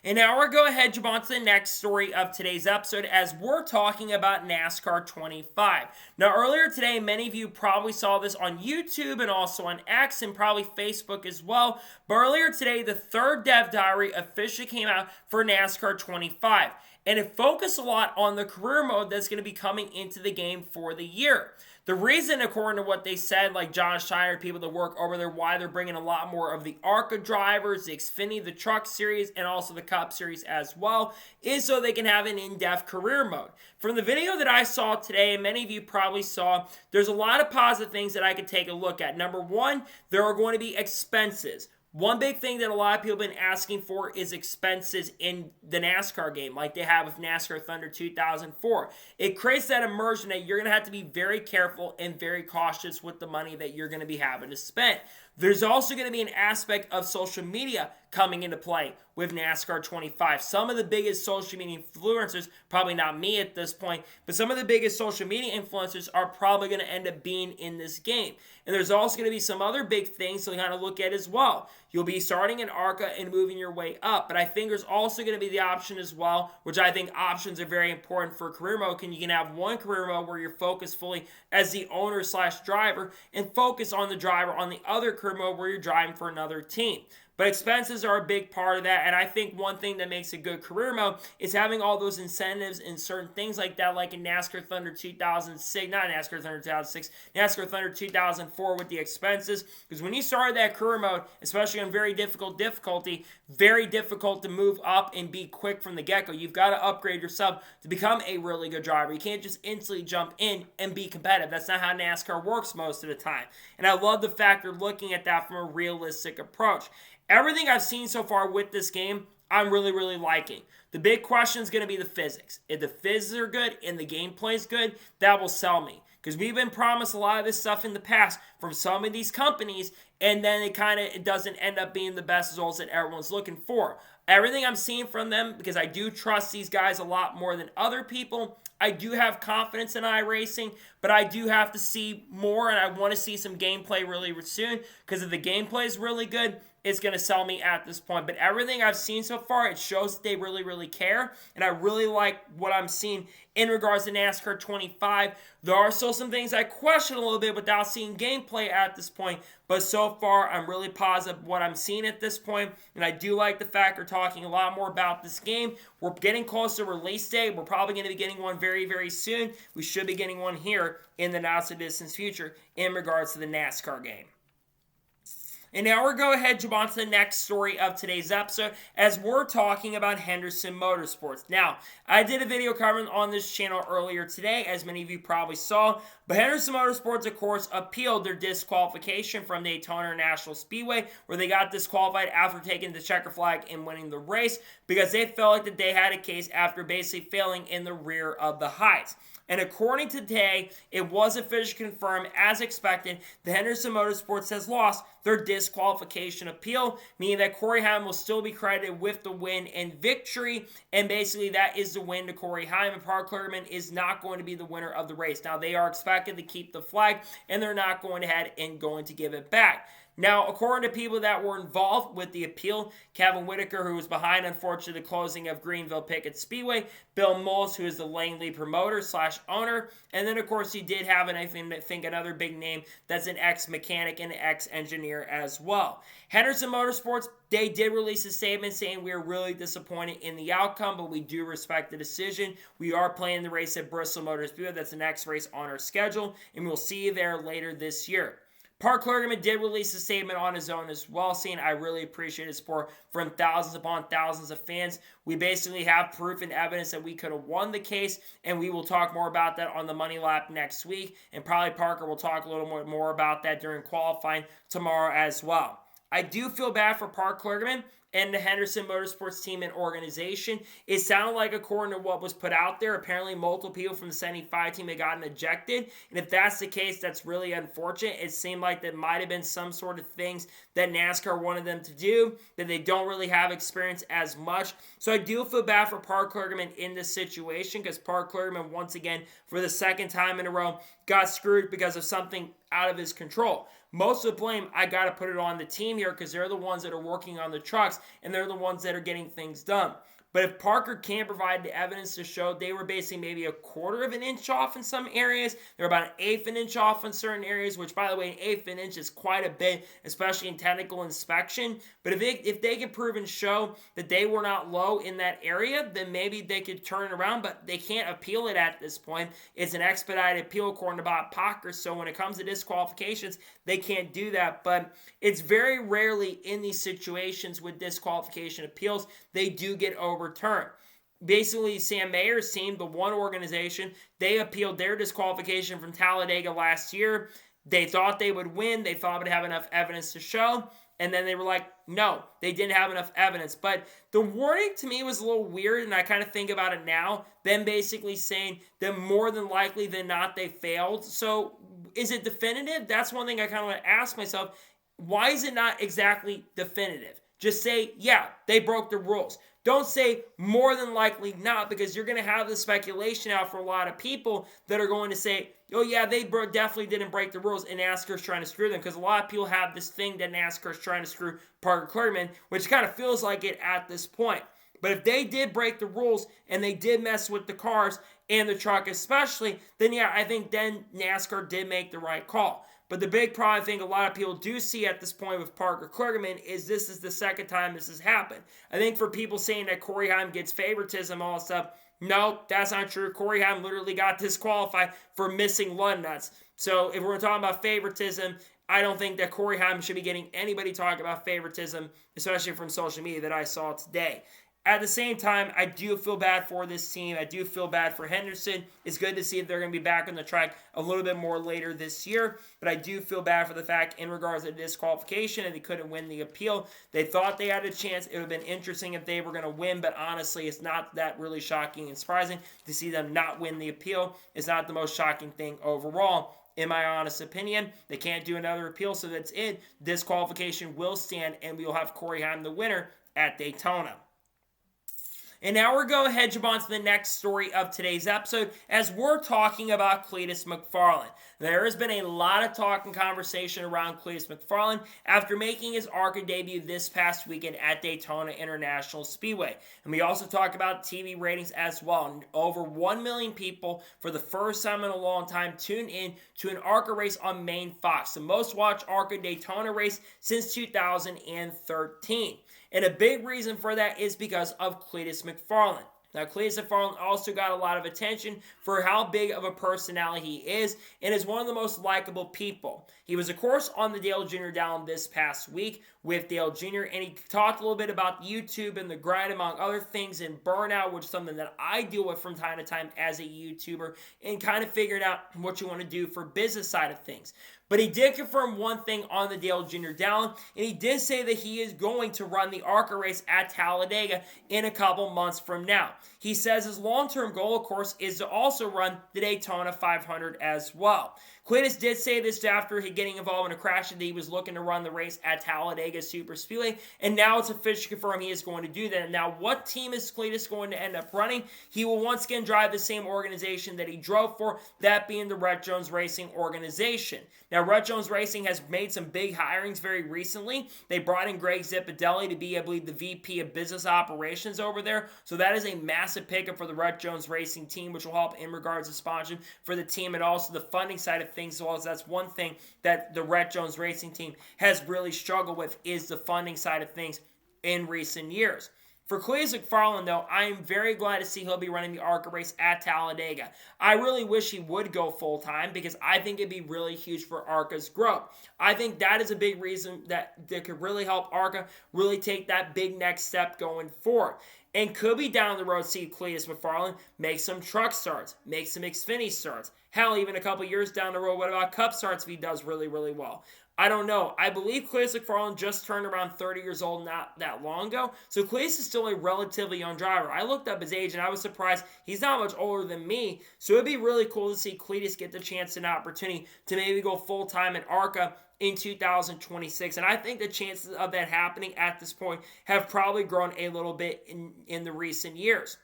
And now we're going to head on to the next story of today's episode as we're talking about NASCAR 25. Now, earlier today, many of you probably saw this on YouTube and also on X and probably Facebook as well. But earlier today, the third dev diary officially came out for NASCAR 25. And it focused a lot on the career mode that's going to be coming into the game for the year. The reason, according to what they said, like John Steiner, people that work over there, why they're bringing a lot more of the ARCA drivers, the Xfinity, the Truck Series, and also the Cup Series as well, is so they can have an in-depth career mode. From the video that I saw today, and many of you probably saw, there's a lot of positive things that I could take a look at. Number one, there are going to be expenses. One big thing that a lot of people have been asking for is expenses in the NASCAR game, like they have with NASCAR Thunder 2004. It creates that immersion that you're going to have to be very careful and very cautious with the money that you're going to be having to spend. There's also going to be an aspect of social media coming into play with NASCAR 25. Some of the biggest social media influencers, probably not me at this point, but some of the biggest social media influencers are probably going to end up being in this game. And there's also going to be some other big things to kind of look at as well. You'll be starting in ARCA and moving your way up, but I think there's also going to be the option as well, which I think options are very important for career mode. You can have one career mode where you're focused fully as the owner / driver and focus on the driver on the other career mode where you're driving for another team. But expenses are a big part of that, and I think one thing that makes a good career mode is having all those incentives and certain things like that, like in NASCAR Thunder 2006, not NASCAR Thunder 2006, NASCAR Thunder 2004 with the expenses, because when you started that career mode, especially on very difficult difficulty, very difficult to move up and be quick from the get-go. You've got to upgrade yourself to become a really good driver. You can't just instantly jump in and be competitive. That's not how NASCAR works most of the time. And I love the fact they're looking at that from a realistic approach. Everything I've seen so far with this game, I'm really, really liking. The big question is going to be the physics. If the physics are good and the gameplay is good, that will sell me. Because we've been promised a lot of this stuff in the past from some of these companies, and then it doesn't end up being the best results that everyone's looking for. Everything I'm seeing from them, because I do trust these guys a lot more than other people, I do have confidence in iRacing, but I do have to see more, and I want to see some gameplay really soon, because if the gameplay is really good, it's going to sell me at this point. But everything I've seen so far, it shows that they really, really care, and I really like what I'm seeing in regards to NASCAR 25. There are still some things I question a little bit without seeing gameplay at this point, but so far, I'm really positive what I'm seeing at this point, and I do like the fact we're talking a lot more about this game. We're getting close to release date. We're probably going to be getting one very, very soon. We should be getting one here in the not-so-distant future in regards to the NASCAR game. And now we're going to head on to the next story of today's episode as we're talking about Hendrick Motorsports. Now, I did a video covering on this channel earlier today, as many of you probably saw, but Hendrick Motorsports, of course, appealed their disqualification from Daytona International Speedway, where they got disqualified after taking the checker flag and winning the race because they felt like that they had a case after basically failing in the rear of the heights. And according to today, it was officially confirmed, as expected, that Hendrick Motorsports has lost their disqualification appeal, meaning that Corey Heim will still be credited with the win and victory, and basically that is the win to Corey Heim, and Parker Kligerman is not going to be the winner of the race. Now, they are expected to keep the flag, and they're not going ahead and going to give it back. Now, according to people that were involved with the appeal, Kevin Whitaker, who was behind, unfortunately, the closing of Greenville Pickett Speedway, Bill Mullis, who is the Langley promoter / owner, and then, of course, he did have, and I think another big name that's an ex-mechanic and ex-engineer as well. Hendrick Motorsports, they did release a statement saying we are really disappointed in the outcome, but we do respect the decision. We are playing the race at Briscoe Motor Speedway. That's the next race on our schedule, and we'll see you there later this year. Parker Kligerman did release a statement on his own as well, saying, I really appreciate his support from thousands upon thousands of fans. We basically have proof and evidence that we could have won the case, and we will talk more about that on the Money Lap next week, and probably Parker will talk a little more about that during qualifying tomorrow as well. I do feel bad for Parker Kligerman and the Hendrick Motorsports team and organization. It sounded like, according to what was put out there, apparently multiple people from the 75 team had gotten ejected. And if that's the case, that's really unfortunate. It seemed like there might have been some sort of things that NASCAR wanted them to do, that they don't really have experience as much. So I do feel bad for Parker Kligerman in this situation, because Parker Kligerman, once again, for the second time in a row, got screwed because of something out of his control. most of the blame, I got to put it on the team here because they're the ones that are working on the trucks and they're the ones that are getting things done. But if Parker can't provide the evidence to show they were basically maybe a quarter of an inch off in some areas, they're about an eighth of an inch off in certain areas, which, by the way, an eighth of an inch is quite a bit, especially in technical inspection. But if they can prove and show that they were not low in that area, then maybe they could turn it around, but they can't appeal it at this point. It's an expedited appeal according to Bob Parker, so when it comes to disqualifications, they can't do that. But it's very rarely in these situations with disqualification appeals, they do get overturned. Basically, Sam Mayer's team, the one organization, they appealed their disqualification from Talladega last year. They thought they would win. They thought would have enough evidence to show. And then they were like, no, they didn't have enough evidence. But the warning to me was a little weird, and I kind of think about it now. Them basically saying that more than likely than not they failed. So is it definitive? That's one thing I kind of want to ask myself. Why is it not exactly definitive? Just say, yeah, they broke the rules. Don't say more than likely not, because you're going to have the speculation out for a lot of people that are going to say, oh yeah, they definitely didn't break the rules and NASCAR's trying to screw them, because a lot of people have this thing that NASCAR's trying to screw Parker Kligerman, which kind of feels like it at this point. But if they did break the rules and they did mess with the cars and the truck especially, then yeah, I think then NASCAR did make the right call. But the big problem I think a lot of people do see at this point with Parker Kligerman is this is the second time this has happened. I think for people saying that Corey Heim gets favoritism, all that stuff, no, that's not true. Corey Heim literally got disqualified for missing lug nuts. So if we're talking about favoritism, I don't think that Corey Heim should be getting anybody talking about favoritism, especially from social media that I saw today. At the same time, I do feel bad for this team. I do feel bad for Henderson. It's good to see that they're going to be back on the track a little bit more later this year. But I do feel bad for the fact in regards to disqualification and they couldn't win the appeal. They thought they had a chance. It would have been interesting if they were going to win. But honestly, it's not that really shocking and surprising to see them not win the appeal. It's not the most shocking thing overall. In my honest opinion, they can't do another appeal, so that's it. Disqualification will stand, and we will have Corey Heim the winner at Daytona. And now we're going to jump on to the next story of today's episode as we're talking about Cleetus McFarland. There has been a lot of talk and conversation around Cleetus McFarland after making his ARCA debut this past weekend at Daytona International Speedway. And we also talk about TV ratings as well. And over 1 million people for the first time in a long time tuned in to an ARCA race on Main Fox, the most watched ARCA Daytona race since 2013. And a big reason for that is because of Cleetus McFarland. Now, Cleetus McFarland also got a lot of attention for how big of a personality he is and is one of the most likable people. He was, of course, on the Dale Jr. Down this past week with Dale Jr., and he talked a little bit about YouTube and the grind, among other things, and burnout, which is something that I deal with from time to time as a YouTuber, and kind of figured out what you want to do for business side of things. But he did confirm one thing on the Dale Jr. Down, and he did say that he is going to run the ARCA race at Talladega in a couple months from now. He says his long-term goal, of course, is to also run the Daytona 500 as well. Cleetus did say this after getting involved in a crash that he was looking to run the race at Talladega Superspeedway, and now it's officially confirmed he is going to do that. Now, what team is Cleetus going to end up running? He will once again drive the same organization that he drove for, that being the Rhett Jones Racing organization. Now, Rhett Jones Racing has made some big hirings very recently. They brought in Greg Zipadelli to be, I believe, the VP of Business Operations over there. So that is a massive pickup for the Rhett Jones Racing team, which will help in regards to sponsorship for the team and also the funding side of things, as well as that's one thing that the Rhett Jones Racing team has really struggled with is the funding side of things in recent years. For Cleetus McFarland, though, I am very glad to see he'll be running the ARCA race at Talladega. I really wish he would go full-time because I think it'd be really huge for ARCA's growth. I think that is a big reason that could really help ARCA really take that big next step going forward. And could be down the road see Cleetus McFarland make some truck starts, make some Xfinity starts. Hell, even a couple years down the road, what about Cup starts if he does really, really well? I don't know. I believe Cleetus McFarland just turned around 30 years old not that long ago. So Cleetus is still a relatively young driver. I looked up his age and I was surprised he's not much older than me. So it'd be really cool to see Cleetus get the chance and opportunity to maybe go full-time at ARCA in 2026. And I think the chances of that happening at this point have probably grown a little bit in the recent years.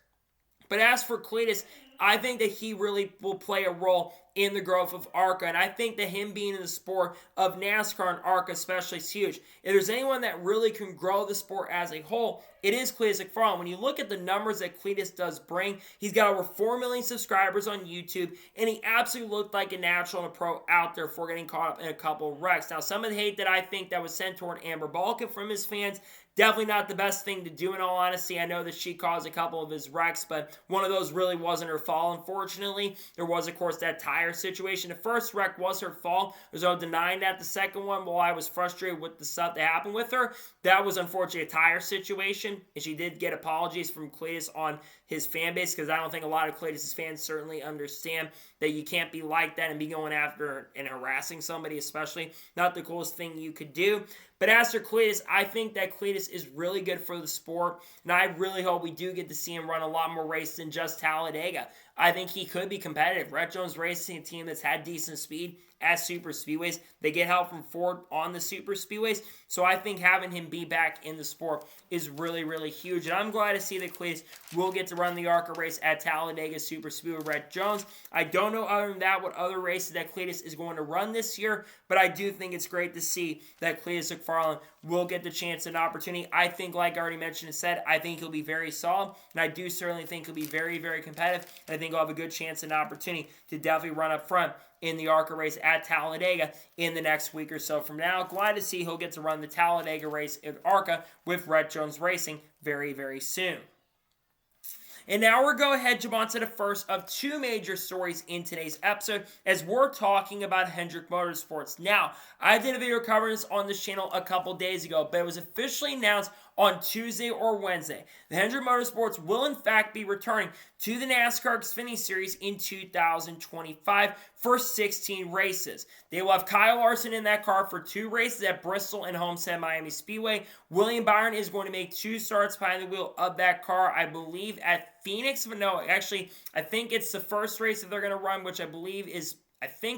But as for Cleetus I think that he really will play a role in the growth of ARCA, and I think that him being in the sport of NASCAR and ARCA especially is huge. If there's anyone that really can grow the sport as a whole, it is Cletus McFarland. When you look at the numbers that Cletus does bring, he's got over 4 million subscribers on YouTube, and he absolutely looked like a natural and a pro out there for getting caught up in a couple of wrecks. Now, some of the hate that I think that was sent toward Amber Balkin from his fans, definitely not the best thing to do in all honesty. I know that she caused a couple of his wrecks, but one of those really wasn't her fault, unfortunately. There was, of course, that tire situation. The first wreck was her fault. There's no denying that. The second one, while I was frustrated with the stuff that happened with her, that was unfortunately a tire situation, and she did get apologies from Cletus on his fan base, because I don't think a lot of Cletus' fans certainly understand that you can't be like that and be going after and harassing somebody, especially. Not the coolest thing you could do. But as for Cletus, I think that Cletus is really good for the sport, and I really hope we do get to see him run a lot more races than just Talladega. I think he could be competitive. Rhett Jones Racing, a team that's had decent speed at super speedways. They get help from Ford on the super speedways, so I think having him be back in the sport is really, really huge. And I'm glad to see that Cletus will get to run the ARCA race at Talladega Super Speedway with Rhett Jones. I don't know other than that what other races that Cletus is going to run this year, but I do think it's great to see that Cletus McFarland will get the chance and opportunity. I think, like I already mentioned and said, I think he'll be very solid, and I do certainly think he'll be very, very competitive, and I think he'll have a good chance and opportunity to definitely run up front in the ARCA race at Talladega in the next week or so from now. Glad to see he'll get to run the Talladega race at ARCA with Rhett Jones Racing very, very soon. And now we're going to jump on to the first of two major stories in today's episode, as we're talking about Hendrick Motorsports. Now, I did a video covering this on this channel a couple days ago, but it was officially announced on Tuesday or Wednesday. The Hendrick Motorsports will in fact be returning to the NASCAR Xfinity Series in 2025 for 16 races. They will have Kyle Larson in that car for 2 races at Bristol and Homestead Miami Speedway. William Byron is going to make 2 starts behind the wheel of that car, I believe at Phoenix. But no, actually, I think it's the first race that they're going to run, which I believe is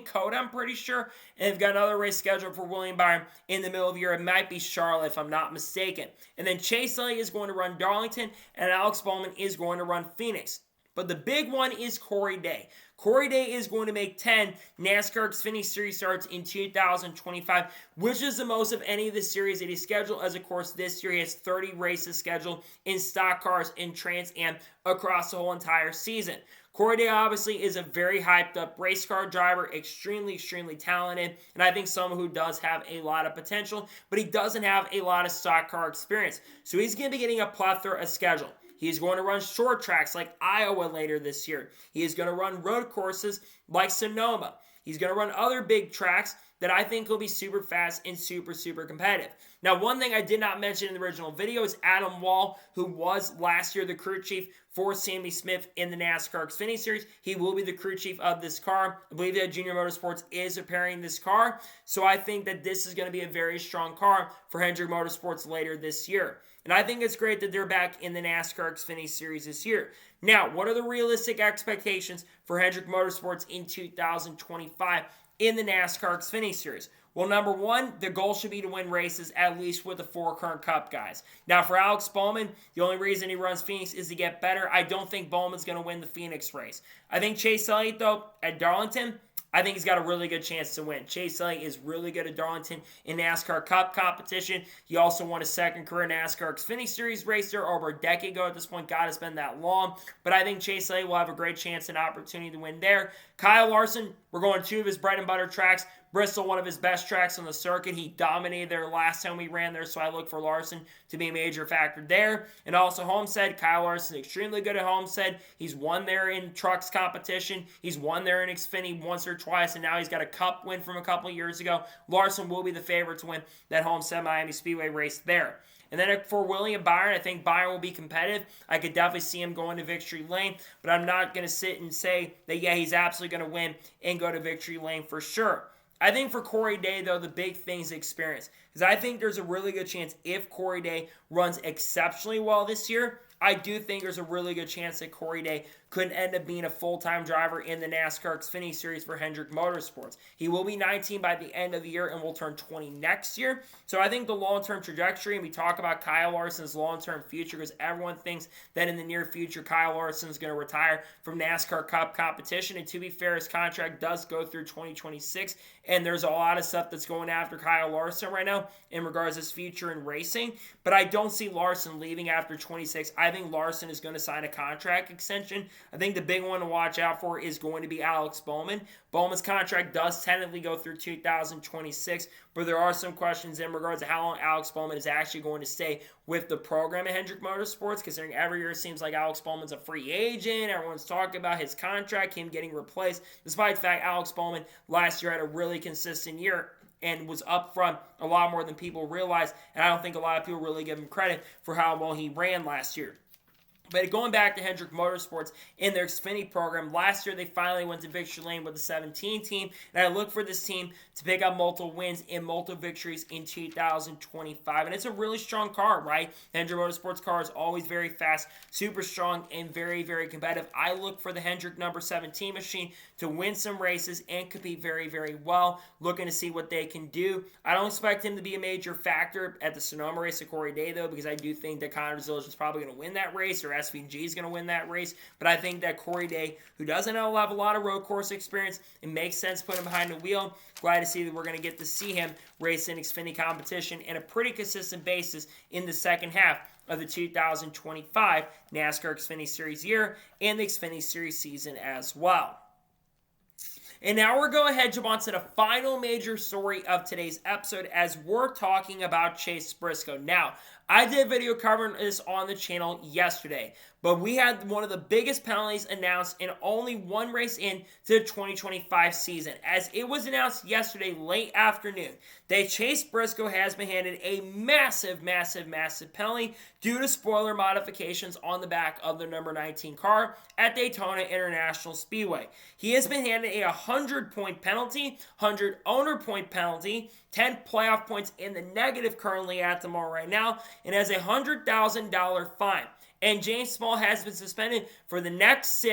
Coda, I'm pretty sure. And they've got another race scheduled for William Byron in the middle of the year. It might be Charlotte, if I'm not mistaken. And then Chase Elliott is going to run Darlington, and Alex Bowman is going to run Phoenix. But the big one is Corey Day. Corey Day is going to make 10 NASCAR Xfinity Series starts in 2025, which is the most of any of the series that he's scheduled, as of course this year he has 30 races scheduled in stock cars and Trans Am across the whole entire season. Corey Day obviously is a very hyped up race car driver, extremely, extremely talented, and I think someone who does have a lot of potential, but he doesn't have a lot of stock car experience. So he's going to be getting a plethora of schedule. He's going to run short tracks like Iowa later this year. He is going to run road courses like Sonoma. He's going to run other big tracks that I think will be super fast and super, super competitive. Now, one thing I did not mention in the original video is Adam Wall, who was last year the crew chief for Sammy Smith in the NASCAR Xfinity Series. He will be the crew chief of this car. I believe that Junior Motorsports is repairing this car, so I think that this is going to be a very strong car for Hendrick Motorsports later this year. And I think it's great that they're back in the NASCAR Xfinity Series this year. Now, what are the realistic expectations for Hendrick Motorsports in 2025 in the NASCAR Xfinity Series? Well, number one, the goal should be to win races, at least with the 4 current Cup guys. Now, for Alex Bowman, the only reason he runs Phoenix is to get better. I don't think Bowman's going to win the Phoenix race. I think Chase Elliott, though, at Darlington, I think he's got a really good chance to win. Chase Elliott is really good at Darlington in NASCAR Cup competition. He also won a second career NASCAR Xfinity Series racer over a decade ago at this point. God, it's been that long. But I think Chase Elliott will have a great chance and opportunity to win there. Kyle Larson, we're going 2 of his bread and butter tracks. Bristol, one of his best tracks on the circuit. He dominated there last time we ran there, so I look for Larson to be a major factor there. And also Homestead, Kyle Larson, extremely good at Homestead. He's won there in trucks competition. He's won there in Xfinity once or twice, and now he's got a Cup win from a couple of years ago. Larson will be the favorite to win that Homestead Miami Speedway race there. And then for William Byron, I think Byron will be competitive. I could definitely see him going to victory lane, but I'm not going to sit and say that, yeah, he's absolutely going to win and go to victory lane for sure. I think for Corey Day, though, the big thing is experience. Because I think there's a really good chance if Corey Day runs exceptionally well this year, I do think there's a really good chance that Corey Day could end up being a full-time driver in the NASCAR Xfinity Series for Hendrick Motorsports. He will be 19 by the end of the year and will turn 20 next year. So I think the long-term trajectory, and we talk about Kyle Larson's long-term future because everyone thinks that in the near future Kyle Larson is going to retire from NASCAR Cup competition. And to be fair, his contract does go through 2026, and there's a lot of stuff that's going after Kyle Larson right now in regards to his future in racing. But I don't see Larson leaving after 26. I think Larson is going to sign a contract extension. I think the big one to watch out for is going to be Alex Bowman. Bowman's contract does technically go through 2026, but there are some questions in regards to how long Alex Bowman is actually going to stay with the program at Hendrick Motorsports, considering every year it seems like Alex Bowman's a free agent. Everyone's talking about his contract, him getting replaced, despite the fact Alex Bowman last year had a really consistent year and was up front a lot more than people realize, and I don't think a lot of people really give him credit for how well he ran last year. But going back to Hendrick Motorsports in their Xfinity program, last year they finally went to victory lane with the 17 team, and I look for this team to pick up multiple wins and multiple victories in 2025. And it's a really strong car, right? Hendrick Motorsports car is always very fast, super strong, and very, very competitive. I look for the Hendrick number 17 machine to win some races and compete very, very well, looking to see what they can do. I don't expect him to be a major factor at the Sonoma race of Corey Day, though, because I do think that Connor Zilish is probably going to win that race, or SVG is going to win that race. But I think that Corey Day, who doesn't have a lot of road course experience, it makes sense to put him behind the wheel. Glad to see that we're going to get to see him race in Xfinity competition in a pretty consistent basis in the second half of the 2025 NASCAR Xfinity Series year and the Xfinity Series season as well. And now we're going ahead, jump on to the final major story of today's episode as we're talking about Chase Briscoe. Now, I did a video covering this on the channel yesterday, but we had one of the biggest penalties announced in only one race into the 2025 season. As it was announced yesterday late afternoon, that Chase Briscoe has been handed a massive penalty due to spoiler modifications on the back of the number 19 car at Daytona International Speedway. He has been handed a 100-point penalty, 100 owner point penalty, 10 playoff points in the negative currently at the moment right now, and has a $100,000 fine. And James Small has been suspended for the next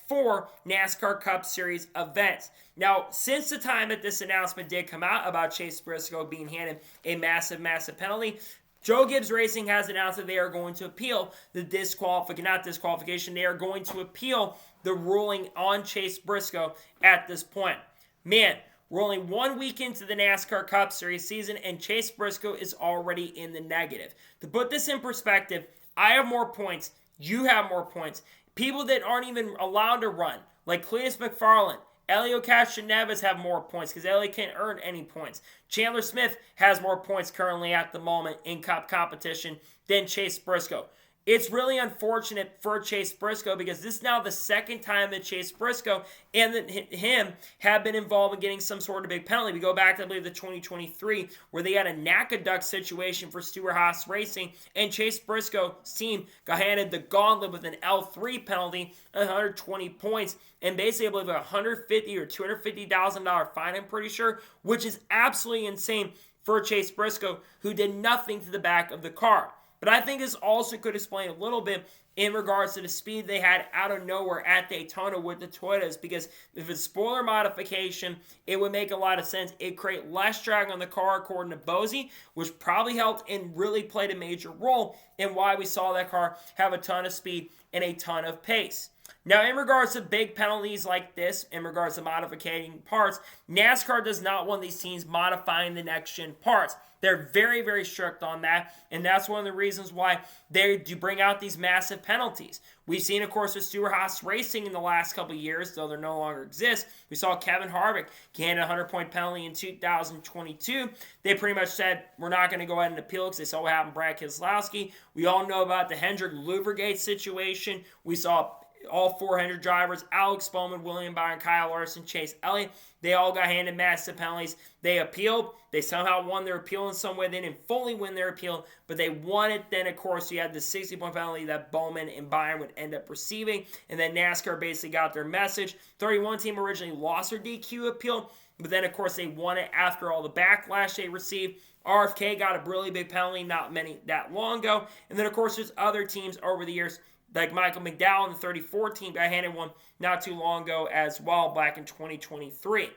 four NASCAR Cup Series events. Now, since the time that this announcement did come out about Chase Briscoe being handed a massive penalty, Joe Gibbs Racing has announced that they are going to appeal the they are going to appeal the ruling on Chase Briscoe at this point. Man, we're only 1 week into the NASCAR Cup Series season, and Chase Briscoe is already in the negative. To put this in perspective, I have more points, you have more points. People that aren't even allowed to run, like Cletus McFarland, Elio Castroneves have more points because Elio can't earn any points. Chandler Smith has more points currently at the moment in Cup competition than Chase Briscoe. It's really unfortunate for Chase Briscoe because this is now the second time that Chase Briscoe and him have been involved in getting some sort of big penalty. We go back to, I believe, the 2023 where they had a NACA situation for Stewart-Haas Racing, and Chase Briscoe's team got handed the gauntlet with an L3 penalty, 120 points, and basically, I believe, a $150,000 or $250,000 fine, I'm pretty sure, which is absolutely insane for Chase Briscoe, who did nothing to the back of the car. But I think this also could explain a little bit in regards to the speed they had out of nowhere at Daytona with the Toyotas, because if it's spoiler modification, it would make a lot of sense. It'd create less drag on the car, according to Bosey, which probably helped and really played a major role in why we saw that car have a ton of speed and a ton of pace. Now, in regards to big penalties like this, in regards to modifying parts, NASCAR does not want these teams modifying the next-gen parts. They're very, very strict on that, and that's one of the reasons why they do bring out these massive penalties. We've seen, of course, with Stewart-Haas Racing in the last couple of years, though they no longer exist. We saw Kevin Harvick get a 100-point penalty in 2022. They pretty much said, we're not going to go ahead and appeal because they saw what happened to Brad Keselowski. We all know about the Hendrick Lubricate situation. We saw all 400 drivers, Alex Bowman, William Byron, Kyle Larson, Chase Elliott, they all got handed massive penalties. They appealed. They somehow won their appeal in some way. They didn't fully win their appeal, but they won it. Then, of course, you had the 60-point penalty that Bowman and Byron would end up receiving, and then NASCAR basically got their message. 31 team originally lost their DQ appeal, but then, of course, they won it after all the backlash they received. RFK got a really big penalty not that long ago. And then, of course, there's other teams over the years, like Michael McDowell in the 34 team got handed one not too long ago as well, back in 2023.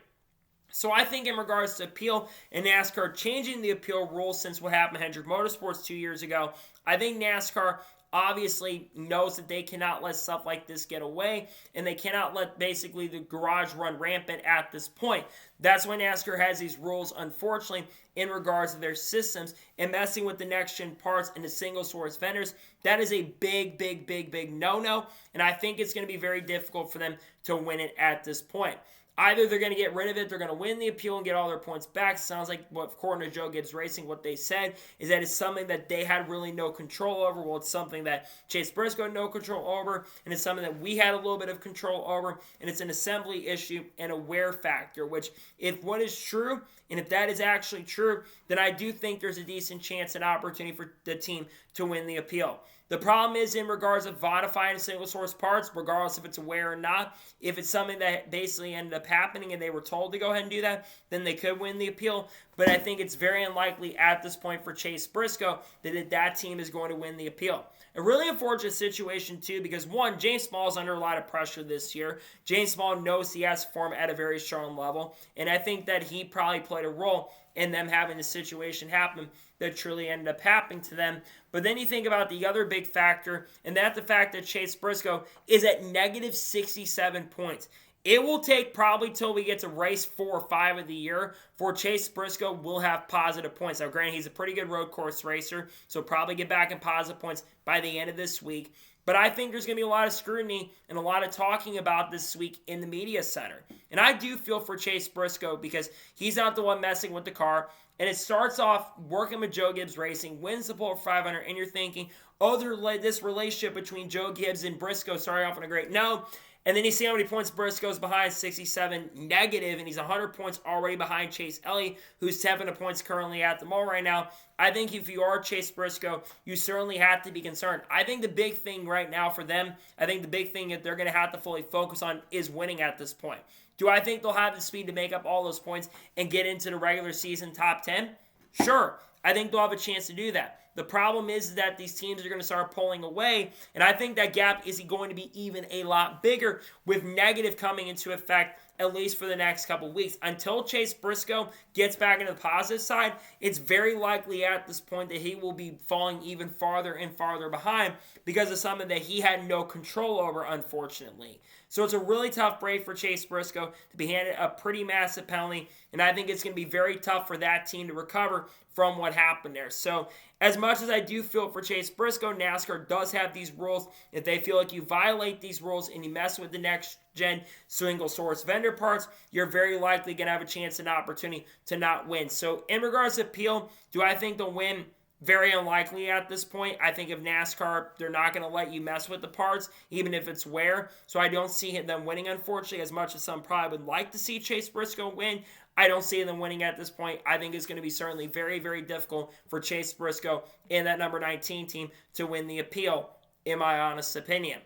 So I think in regards to appeal and NASCAR changing the appeal rules since what happened to Hendrick Motorsports 2 years ago, I think NASCAR obviously knows that they cannot let stuff like this get away, and they cannot let basically the garage run rampant at this point. That's why NASCAR has these rules, unfortunately, in regards to their systems and messing with the next-gen parts and the single-source vendors. That is a big, big, big, big no-no, and I think it's going to be very difficult for them to win it at this point. Either they're going to get rid of it, they're going to win the appeal and get all their points back. Sounds like, what according to Joe Gibbs Racing, what they said is that it's something that they had really no control over. Well, it's something that Chase Briscoe had no control over, and it's something that we had a little bit of control over, and it's an assembly issue and a wear factor, which if what is true, and if that is actually true, then I do think there's a decent chance and opportunity for the team to win the appeal. The problem is in regards of modifying single source parts, regardless if it's a wear or not, if it's something that basically ended up happening and they were told to go ahead and do that, then they could win the appeal. But I think it's very unlikely at this point for Chase Briscoe that team is going to win the appeal. A really unfortunate situation, too, because, one, James Small is under a lot of pressure this year. James Small knows he has to perform at a very strong level, and I think that he probably played a role in them having the situation happen that truly ended up happening to them. But then you think about the other big factor, and that's the fact that Chase Briscoe is at negative 67 points. It will take probably till we get to race 4 or 5 of the year for Chase Briscoe will have positive points. Now, granted, he's a pretty good road course racer, so probably get back in positive points by the end of this week. But I think there's going to be a lot of scrutiny and a lot of talking about this week in the media center. And I do feel for Chase Briscoe because he's not the one messing with the car. And it starts off working with Joe Gibbs Racing, wins the Polar 500, and you're thinking, oh, this relationship between Joe Gibbs and Briscoe started off on a great note. And then you see how many points Briscoe's behind, 67 negative, and he's 100 points already behind Chase Elliott, who's 7 points currently at the mall right now. I think if you are Chase Briscoe, you certainly have to be concerned. I think the big thing right now for them, I think the big thing that they're going to have to fully focus on is winning at this point. Do I think they'll have the speed to make up all those points and get into the regular season top 10? Sure. I think they'll have a chance to do that. The problem is that these teams are going to start pulling away, and I think that gap is going to be even a lot bigger with negative coming into effect at least for the next couple of weeks. Until Chase Briscoe gets back into the positive side, it's very likely at this point that he will be falling even farther and farther behind because of something that he had no control over, unfortunately. So it's a really tough break for Chase Briscoe to be handed a pretty massive penalty, and I think it's going to be very tough for that team to recover from what happened there. So as much as I do feel for Chase Briscoe, NASCAR does have these rules. If they feel like you violate these rules and you mess with the next-gen single-source vendor parts, you're very likely going to have a chance and opportunity to not win. So in regards to appeal, do I think they'll win? Very unlikely at this point. I think if NASCAR, they're not going to let you mess with the parts, even if it's wear. So I don't see them winning, unfortunately, as much as some probably would like to see Chase Briscoe win. I don't see them winning at this point. I think it's going to be certainly very, very difficult for Chase Briscoe and that number 19 team to win the appeal, in my honest opinion.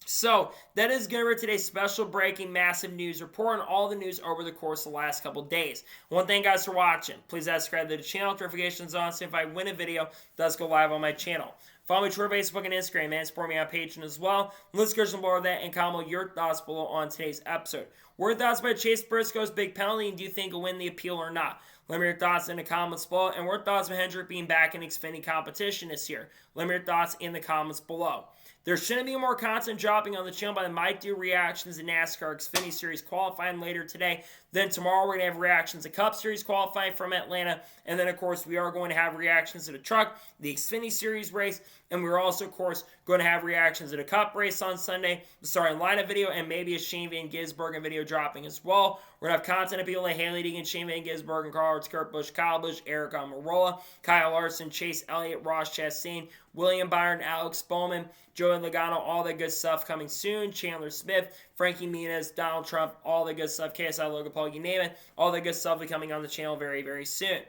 So, that is going to be today's special breaking massive news report on all the news over the course of the last couple days. One thing, guys, for watching. Please subscribe to the channel, notifications on, so if I win a video, it does go live on my channel. Follow me Twitter, Facebook, and Instagram, and support me on Patreon as well. Let's go some more of that and comment your thoughts below on today's episode. What are your thoughts about Chase Briscoe's big penalty, and do you think he'll win the appeal or not? Let me know your thoughts in the comments below. And what are your thoughts on Hendrick being back in Xfinity competition this year? Let me know your thoughts in the comments below. There shouldn't be more content dropping on the channel, but I might do reactions to NASCAR Xfinity Series qualifying later today. Then tomorrow we're going to have reactions to Cup Series qualifying from Atlanta. And then, of course, we are going to have reactions to the Truck, the Xfinity Series race. And we're also, of course, going to have reactions to the Cup race on Sunday, the starting lineup video, and maybe a Shane Van Gisbergen video dropping as well. We're going to have content of people like Haley Deegan, Shane Van Gisbergen, Carl Hurts, Kurt Busch, Kyle Busch, Eric Almirola, Kyle Larson, Chase Elliott, Ross Chastain, William Byron, Alex Bowman, Joey Logano, all that good stuff coming soon. Chandler Smith, Frankie Muniz, Donald Trump, all the good stuff. KSI, Logan Paul, you name it. All the good stuff will be coming on the channel very, very soon.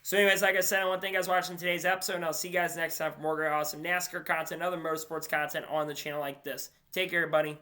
So anyways, like I said, I want to thank you guys for watching today's episode, and I'll see you guys next time for more great, awesome NASCAR content and other motorsports content on the channel like this. Take care, everybody.